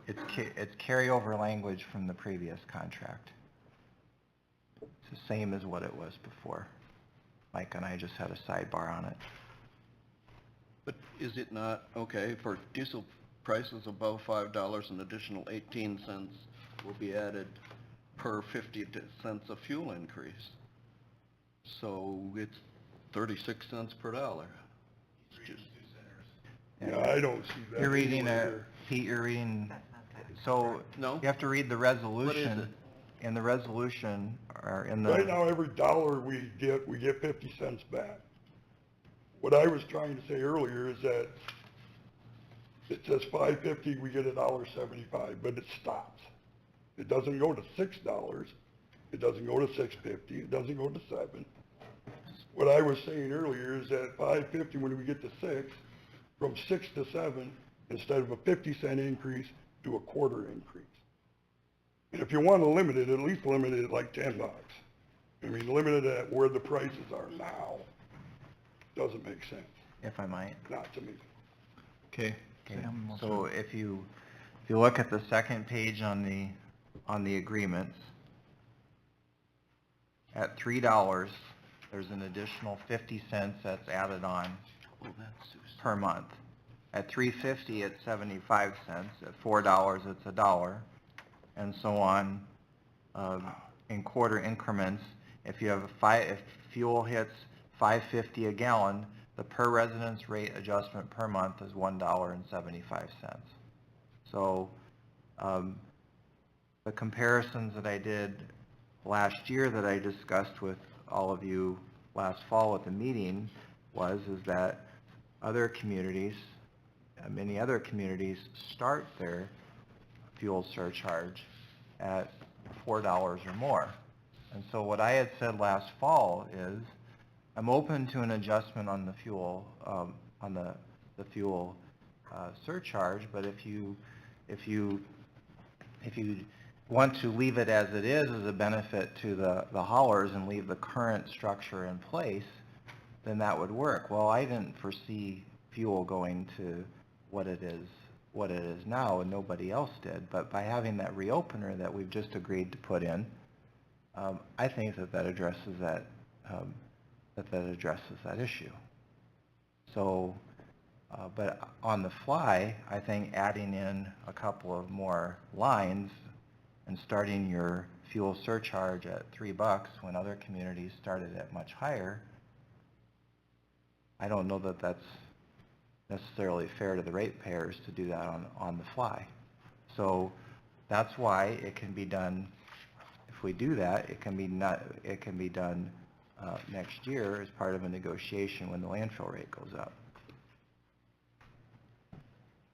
It's carryover language from the previous contract. It's the same as what it was before. Mike and I just had a sidebar on it. But is it not, okay, for diesel prices above $5, an additional 18 cents will be added per 50 cents of fuel increase. So it's 36 cents per dollar. It's just- Yeah, I don't see that. You're reading anywhere Pete, you're reading, so No? you have to read the resolution. What is In the resolution, or in the... here. Right now, every dollar we get 50 cents back. What I was trying to say earlier is that it says $5.50, we get $1.75, but it stops. It doesn't go to $6. It doesn't go to $6.50. It doesn't go to $7. What I was saying earlier is that $5.50, when we get to $6, from $6 to $7, instead of a 50-cent increase, do a quarter increase. And if you want to limit it, at least limit it at like $10. I mean, limit it at where the prices are now. Doesn't make sense, If I might. not to me. Okay. Okay, Sam, what's so that? if you look at the second page on the agreements, at $3, there's an additional 50 cents that's added on Oh, that's Susan. per month. At $3.50, it's 75 cents. At $4, it's $1, and so on, in quarter increments. If you have if fuel hits $5.50 a gallon, the per residence rate adjustment per month is $1.75. So, the comparisons that I did last year that I discussed with all of you last fall at the meeting is that other communities, many other communities start their fuel surcharge at $4 or more. And so what I had said last fall is, I'm open to an adjustment on the fuel, on the fuel surcharge, but if you want to leave it as it is as a benefit to the haulers and leave the current structure in place, then that would work. Well, I didn't foresee fuel going to what it is now, and nobody else did. But by having that reopener that we've just agreed to put in, I think that addresses that issue. So, but on the fly, I think adding in a couple of more lines and starting your fuel surcharge at $3 when other communities started at much higher, I don't know that that's necessarily fair to the ratepayers to do that on the fly. So that's why it can be done. If we do that, it can be done next year as part of a negotiation when the landfill rate goes up.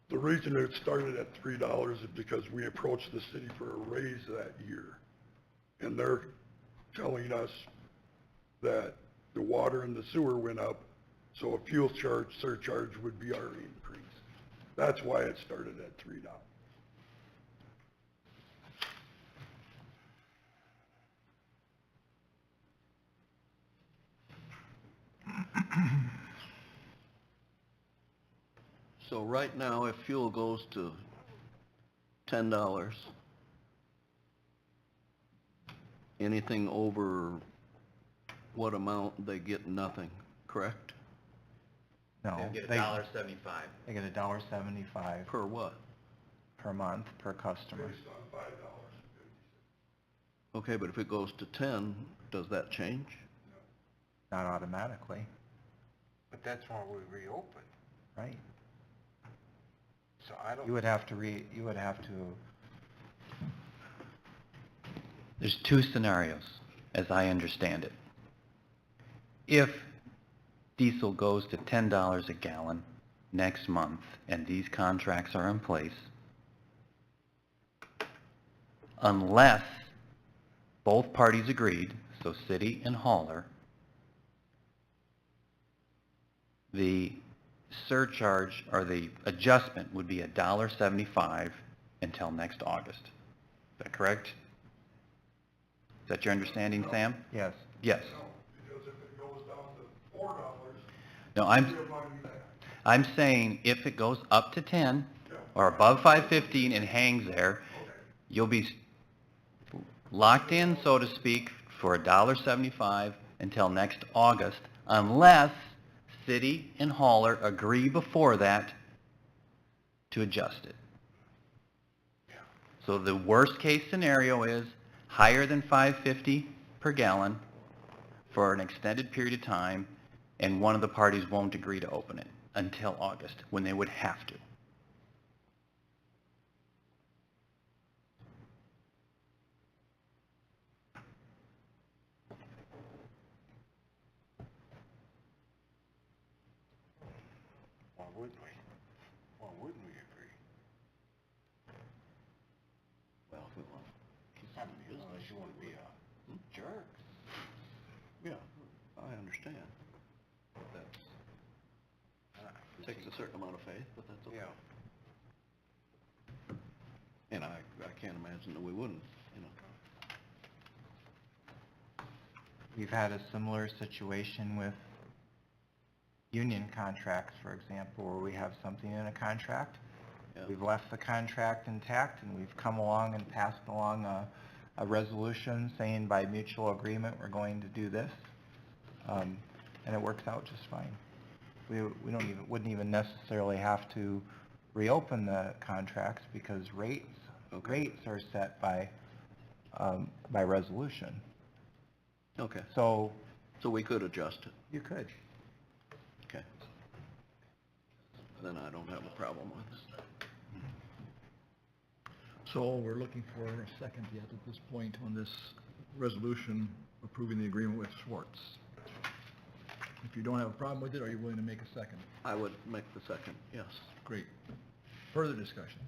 The reason it started at $3 is because we approached the city for a raise that year. And they're telling us that the water and the sewer went up, so a fuel surcharge would be our increase. That's why it started at $3. So right now, if fuel goes to $10, anything over what amount, they get nothing, correct? No, They get $1.75. They get $1.75 Per what? per month per customer. Based on $5.50. Okay, but if it goes to 10, does that change? Not automatically, But that's why we reopen. right? So I don't. You would have to There's two scenarios, as I understand it. If diesel goes to $10 a gallon next month and these contracts are in place, unless both parties agreed, so city and hauler, the surcharge or the adjustment would be $1.75 until next August. Is that correct? Is that your understanding, Sam? Yes. Yes. Because if it goes down to $4, No, I'm saying if it goes up to 10 Yeah. or above 515 and hangs there, you'll be locked in, so to speak, for $1.75 until next August, unless city and hauler agree before that to adjust it. So the worst case scenario is higher than 550 per gallon for an extended period of time, and one of the parties won't agree to open it until August, when they would have to. Why wouldn't we? Why wouldn't we agree? Well, if we want to keep I some mean, business. unless you want to be a jerk. Yeah, I understand. That takes a certain amount of faith, but that's okay. Yeah. And I can't imagine that we wouldn't, you know. We've had a similar situation with union contracts, for example, where we have something in a contract. Yeah. We've left the contract intact, and we've come along and passed along a resolution saying by mutual agreement, we're going to do this. And it works out just fine. We wouldn't even necessarily have to reopen the contracts because rates are set by resolution. Okay, So so we could adjust it. you could. Okay. Then I don't have a problem with it. So we're looking for a second yet at this point on this resolution approving the agreement with Schwartz. If you don't have a problem with it, are you willing to make a second? I would make the second, yes. Great. Further discussion?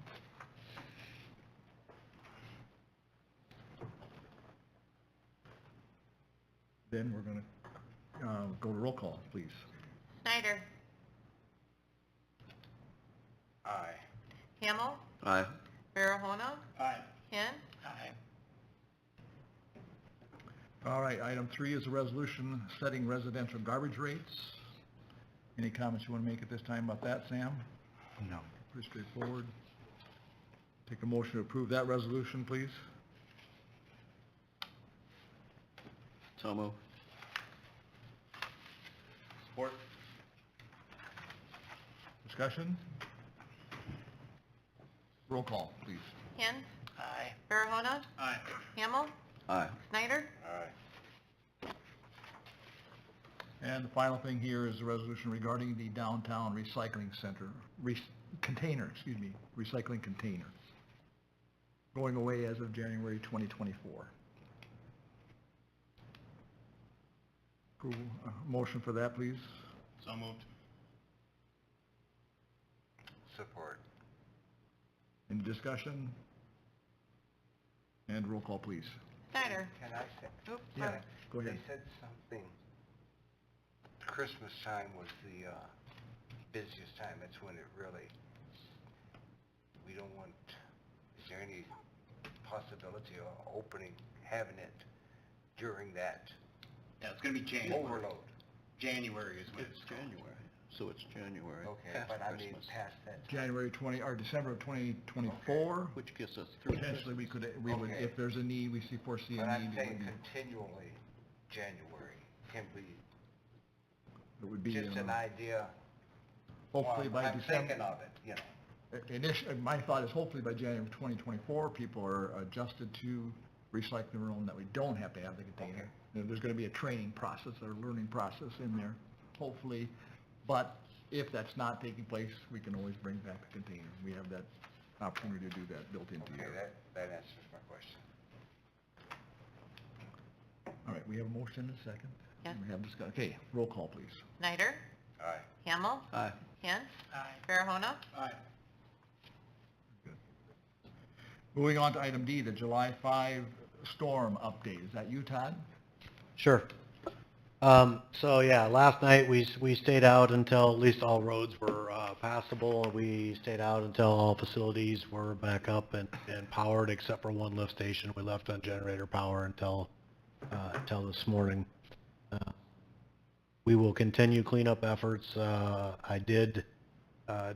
Then we're going to go to roll call, please. Snyder, Aye. Hamel, Aye. Farahona, Aye. Hen, Aye. All right, item 3 is a resolution setting residential garbage rates. Any comments you want to make at this time about that, Sam? No. Pretty straightforward. Take a motion to approve that resolution, please. So moved. Support. Discussion? Roll call, please. Hen, Aye. Farahona, Aye. Hamel, Aye. Snyder, Aye. And the final thing here is a resolution regarding the downtown recycling center, recycling container, going away as of January 2024. Approval, motion for that, please. So moved. Support. Any discussion? And roll call, please. Snyder. Can I say? Oops, Yeah, sorry. go ahead. They said something, Christmas time was the busiest time, that's when it really, we don't want, is there any possibility of having it during that Yeah, it's gonna be January. overload? January is when It's January, so it's January. Okay, past but I mean Christmas, past that. January 20, or December of 2024, which gets us through. potentially we would, Okay. if there's a need, foresee But a I'm need, saying continually, January, can we, it would be, just an idea. hopefully Well, by I'm December. thinking of it, you know. Initially, my thought is hopefully by January of 2024, people are adjusted to recycling their own, that we don't have to have the container. Okay. You know, there's gonna be a training process or learning process in there, hopefully. But if that's not taking place, we can always bring back the container. We have that opportunity to do that built into Okay, here. that answers my question. All right, we have a motion and a second. Yes. We have discuss, okay, roll call, please. Snyder, Aye. Hamel, Aye. Hen, Aye. Farahona, Aye. Moving on to item D, the July 5 storm update. Is that you, Todd? Sure. So yeah, last night we stayed out until at least all roads were passable. We stayed out until all facilities were back up and powered, except for one lift station. We left on generator power until this morning. We will continue cleanup efforts. I did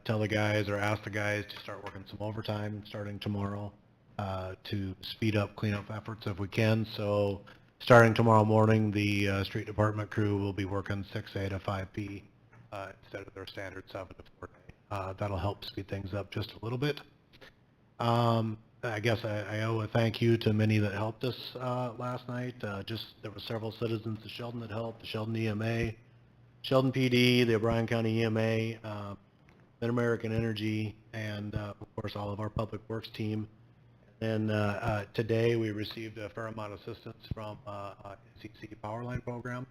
tell the guys or ask the guys to start working some overtime starting tomorrow to speed up cleanup efforts if we can. So starting tomorrow morning, the street department crew will be working 6A to 5P instead of their standard 7 to 4A. That'll help speed things up just a little bit. I guess I owe a thank you to many that helped us last night. There were several citizens of Sheldon that helped, the Sheldon EMA, Sheldon PD, the O'Brien County EMA, Mid-American Energy, and of course all of our Public Works team. And today we received a fair amount of assistance from NCC Powerline Program.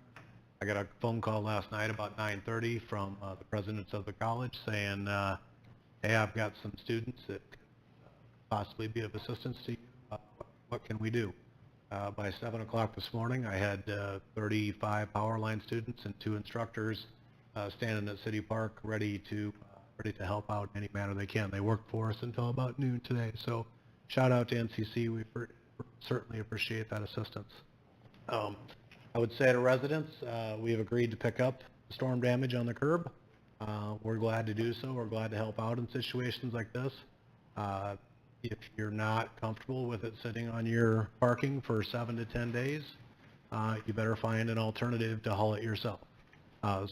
I got a phone call last night about 9:30 from the presidents of the college saying, hey, I've got some students that could possibly be of assistance to you. What can we do? By 7 o'clock this morning, I had 35 Powerline students and 2 instructors standing at City Park ready to help out in any manner they can. They worked for us until about noon today. So shout out to NCC. We certainly appreciate that assistance. I would say to residents, we have agreed to pick up storm damage on the curb. We're glad to do so. We're glad to help out in situations like this. If you're not comfortable with it sitting on your parking for 7 to 10 days, you better find an alternative to haul it yourself.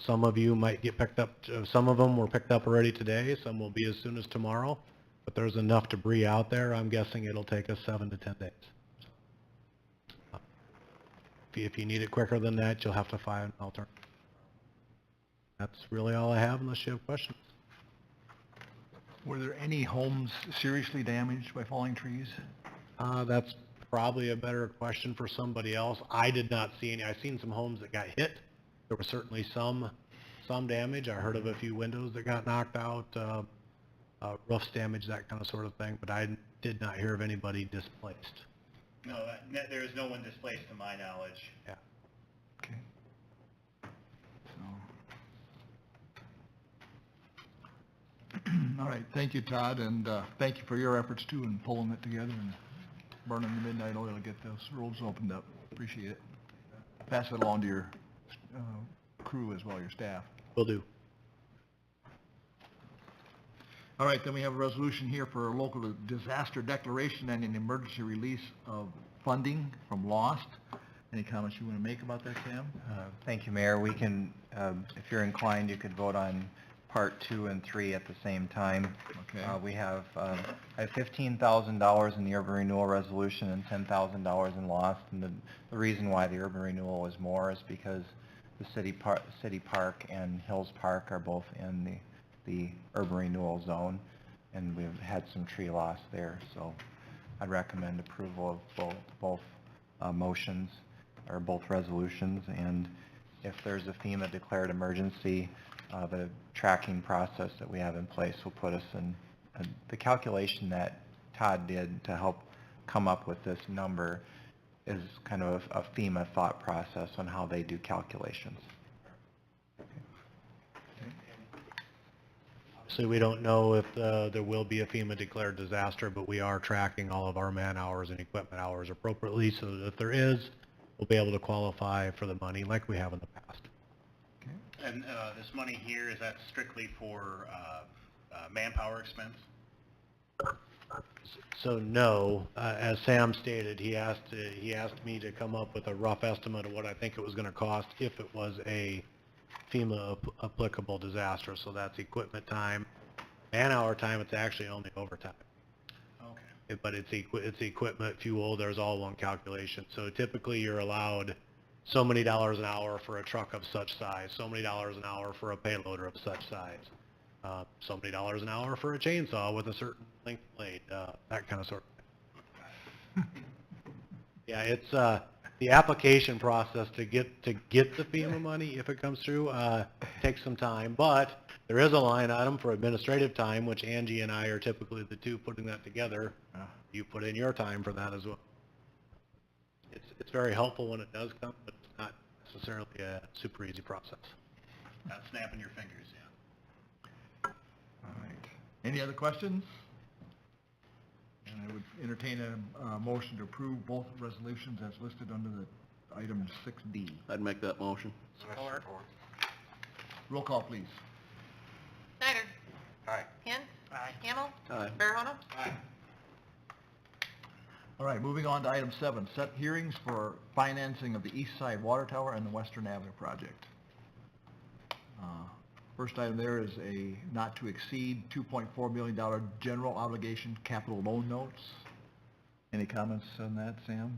Some of you might get picked up, some of them were picked up already today, some will be as soon as tomorrow, but there's enough debris out there, I'm guessing it'll take us 7 to 10 days. If you need it quicker than that, you'll have to find an alternative. That's really all I have unless you have questions. Were there any homes seriously damaged by falling trees? That's probably a better question for somebody else. I did not see any. I've seen some homes that got hit. There was certainly some damage. I heard of a few windows that got knocked out, roofs damaged, that kind of sort of thing, but I did not hear of anybody displaced. No, there is no one displaced to my knowledge. Yeah. Okay. All right, thank you, Todd, and thank you for your efforts too in pulling it together and burning the midnight oil to get those roads opened up. Appreciate it. Pass it along to your crew as well, your staff. Will do. All right, then we have a resolution here for a local disaster declaration and an emergency release of funding from Lost. Any comments you want to make about that, Cam? Thank you, Mayor. We can, if you're inclined, you could vote on Part 2 and 3 at the same time. Okay. We have I have $15,000 in the urban renewal resolution and $10,000 in Lost. And the reason why the urban renewal is more is because the City Park and Hills Park are both in the urban renewal zone, and we've had some tree loss there. So I'd recommend approval of both motions or both resolutions. And if there's a FEMA declared emergency, the tracking process that we have in place will put us in the calculation that Todd did to help come up with this number is kind of a FEMA thought process on how they do calculations. So we don't know if there will be a FEMA declared disaster, but we are tracking all of our man hours and equipment hours appropriately so that if there is, we'll be able to qualify for the money like we have in the past. And this money here, is that strictly for manpower expense? So no, as Sam stated, he asked me to come up with a rough estimate of what I think it was going to cost if it was a FEMA applicable disaster. So that's equipment time, man-hour time. It's actually only overtime. Okay. But it's equipment, fuel. There's all one calculation. So typically you're allowed so many dollars an hour for a truck of such size, so many dollars an hour for a payloader of such size, so many dollars an hour for a chainsaw with a certain length blade, that kind of sort of thing. Yeah, it's the application process to get the FEMA money, if it comes through, takes some time, but there is a line item for administrative time, which Angie and I are typically the two putting that together. You put in your time for that as well. It's very helpful when it does come, but it's not necessarily a super easy process. Not snapping your fingers, yeah. All right. Any other questions? And I would entertain a motion to approve both resolutions as listed under the item 6D. I'd make that motion. Support. Roll call, please. Snyder? Aye. Hint? Aye. Hamel? Aye. Farahona? All right, moving on to item 7, set hearings for financing of the East Side Water Tower and the Western Avenue project. First item there is a not to exceed $2.4 million general obligation capital loan notes. Any comments on that, Sam?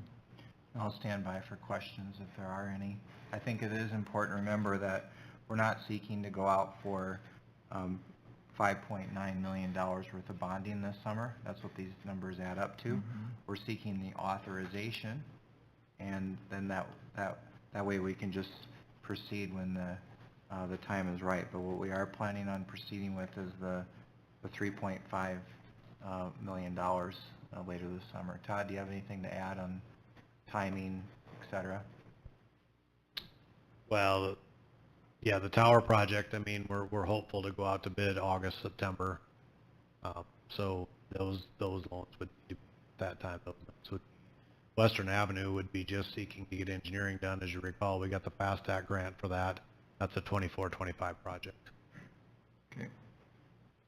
I'll stand by for questions if there are any. I think it is important to remember that we're not seeking to go out for $5.9 million worth of bonding this summer. That's what these numbers add up to. We're seeking the authorization, and then that way we can just proceed when the time is right. But what we are planning on proceeding with is the $3.5 million later this summer. Todd, do you have anything to add on timing, et cetera? Well, yeah, the tower project, I mean, we're hopeful to go out to bid August, September. So those loans would be that time. So Western Avenue would be just seeking to get engineering done. As you recall, we got the FAST Act grant for that. That's a 24-25 project. Okay.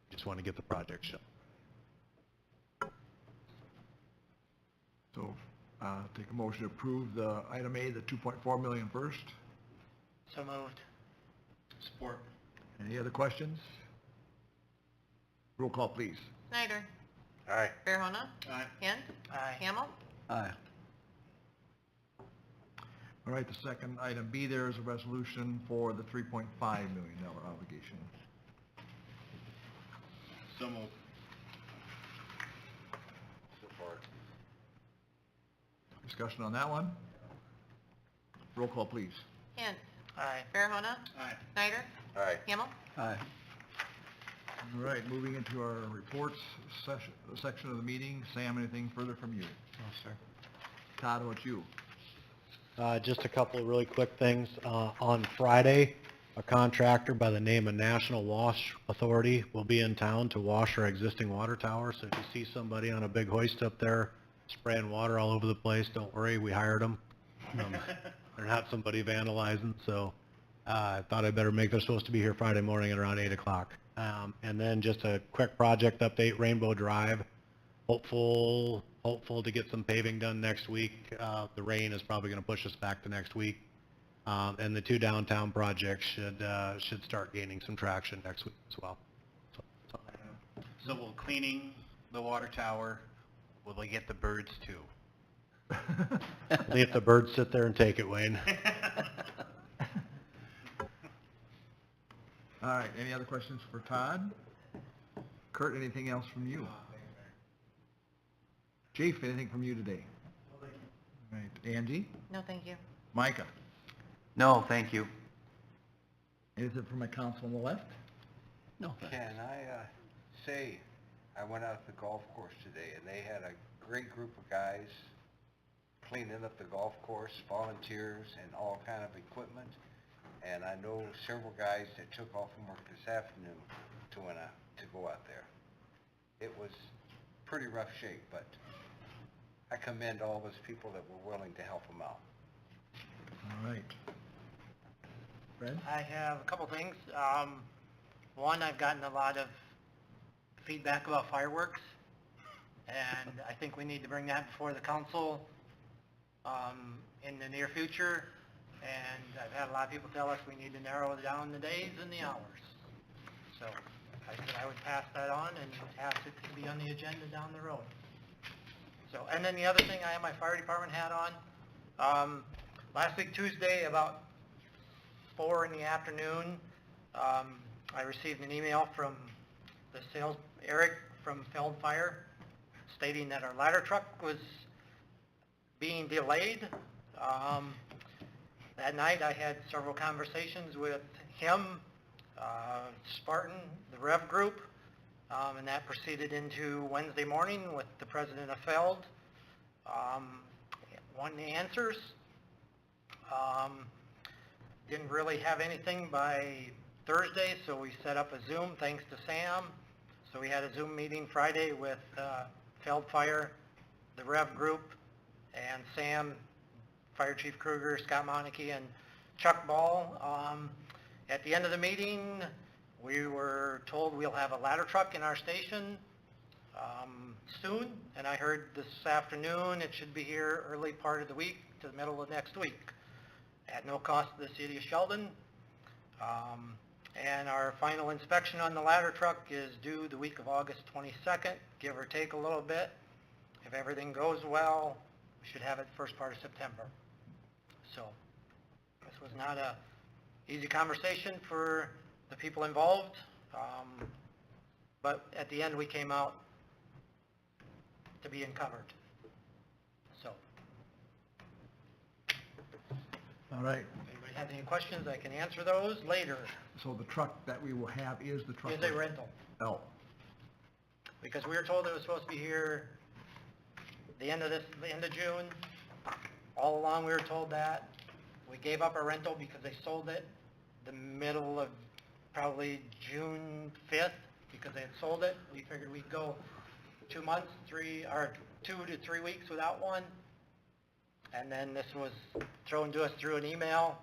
Just want to get the project shown. So, take a motion to approve the item A, the 2.4 million first. So moved. Support. Any other questions? Roll call, please. Snyder? Aye. Farahona? Aye. Hint? Aye. Hamel? Aye. All right, the second item B there is a resolution for the $3.5 million obligation. So moved. Support. Discussion on that one? Roll call, please. Hint? Aye. Farahona? Aye. Snyder? Aye. Hamel? Aye. All right, moving into our reports section of the meeting. Sam, anything further from you? No, sir. Todd, how about you? Just a couple of really quick things. On Friday, a contractor by the name of National Wash Authority will be in town to wash our existing water tower. So if you see somebody on a big hoist up there spraying water all over the place, don't worry, we hired them. They're not somebody vandalizing, so I thought I'd better make, they're supposed to be here Friday morning at around 8 o'clock. And then just a quick project update, Rainbow Drive. Hopeful to get some paving done next week. The rain is probably going to push us back to next week. And the 2 downtown projects should start gaining some traction next week as well. So will cleaning the water tower, will they get the birds too? Leave the birds sit there and take it, Wayne. All right, any other questions for Todd? Kurt, anything else from you? Chief, anything from you today? All right, Angie? No, thank you. Micah? No, thank you. Anything from my council on the left? No, Can I say, I went out to the golf course today, and they had a great group of guys cleaning up the golf course, volunteers, and all kind of equipment. And I know several guys that took off from work this afternoon to go out there. It was pretty rough shape, but I commend all those people that were willing to help them out. All right. Fred? I have a couple things. One, I've gotten a lot of feedback about fireworks, and I think we need to bring that before the council in the near future. And I've had a lot of people tell us we need to narrow down the days and the hours. So I said I would pass that on and ask it to be on the agenda down the road. So, and then the other thing I have my fire department hat on, last week Tuesday about 4 in the afternoon, I received an email from the sales, Eric from Feld Fire, stating that our ladder truck was being delayed. That night I had several conversations with him, Spartan, the Rev Group, and that proceeded into Wednesday morning with the president of Feld. Wanting the answers. didn't really have anything by Thursday, so we set up a Zoom, thanks to Sam. So we had a Zoom meeting Friday with Feld Fire, the Rev Group, and Sam, Fire Chief Kruger, Scott Monique, and Chuck Ball. At the end of the meeting, we were told we'll have a ladder truck in our station soon, and I heard this afternoon it should be here early part of the week to the middle of next week, at no cost to the city of Sheldon. And our final inspection on the ladder truck is due the week of August 22nd, give or take a little bit. If everything goes well, we should have it first part of September. So this was not a easy conversation for the people involved, but at the end we came out to being covered. So, All right, anybody have any questions, I can answer those later. so the truck that we will have is the truck? It's a rental, Oh, because we were told it was supposed to be here the end of June. All along we were told that. We gave up our rental because they sold it the middle of probably June 5th, because they had sold it. We figured we'd go 2 months, 2 to 3 weeks without one. And then this was thrown to us through an email.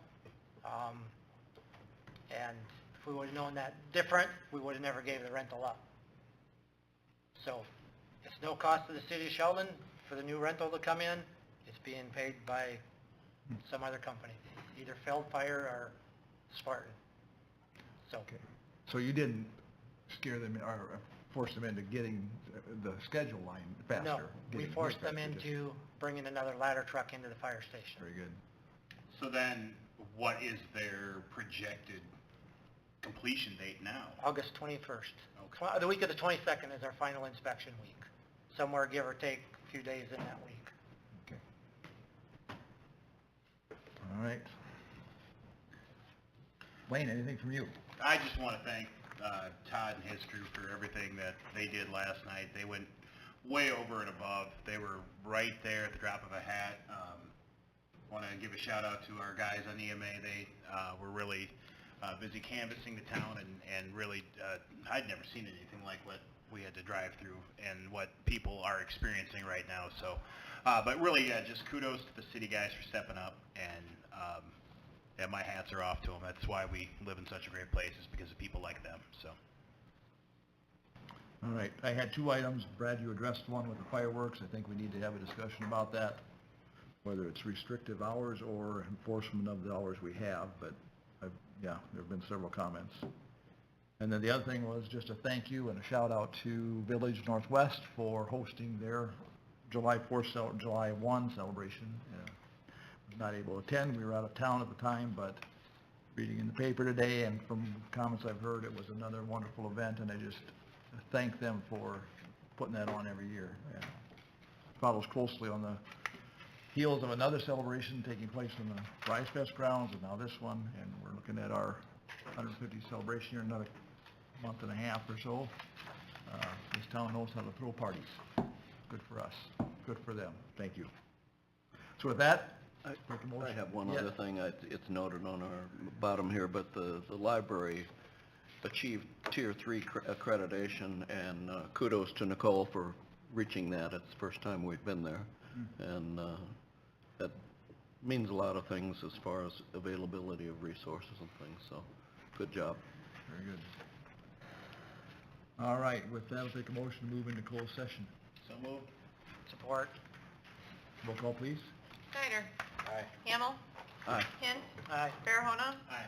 And if we would have known that different, we would have never gave the rental up. So it's no cost to the city of Sheldon for the new rental to come in. It's being paid by some other company, either Feld Fire or Spartan. So, okay. So you didn't scare them or force them into getting the schedule line faster? no, we getting forced them faster, just- into bringing another ladder truck into the fire station. Very good. So then, what is their projected completion date now? August 21st. Okay. The week of the 22nd is our final inspection week. Somewhere give or take a few days in that week. Okay. All right. Wayne, anything from you? I just want to thank Todd and his crew for everything that they did last night. They went way over and above. They were right there at the drop of a hat. Want to give a shout out to our guys on EMA. They were really busy canvassing the town, and really, I'd never seen anything like what we had to drive through and what people are experiencing right now. So, but really, just kudos to the city guys for stepping up, and yeah, my hats are off to them. That's why we live in such a great place, is because of people like them. So. All right, I had two items. Brad, you addressed one with the fireworks. I think we need to have a discussion about that, whether it's restrictive hours or enforcement of the hours we have, but yeah, there have been several comments. And then the other thing was just a thank you and a shout out to Village Northwest for hosting their July 4th, July 1 celebration. Was not able to attend, we were out of town at the time, but reading in the paper today and from comments I've heard, it was another wonderful event, and I just thank them for putting that on every year. Yeah. Follows closely on the heels of another celebration taking place in the Rise Fest grounds, and now this one, and we're looking at our 150th celebration here in another month and a half or so. This town knows how to throw parties. Good for us. Good for them. Thank you. So with that, I have one Yes. other thing. It's noted on our bottom here, but the library achieved Tier 3 accreditation, and kudos to Nicole for reaching that. It's the first time we've been there, and that means a lot of things as far as availability of resources and things, so good job. very good. All right, with that, I'll take a motion to move into closed session. So moved. Support. Roll call, please. Snyder. Aye. Hamel. Aye. Hint. Aye. Farahona. Aye.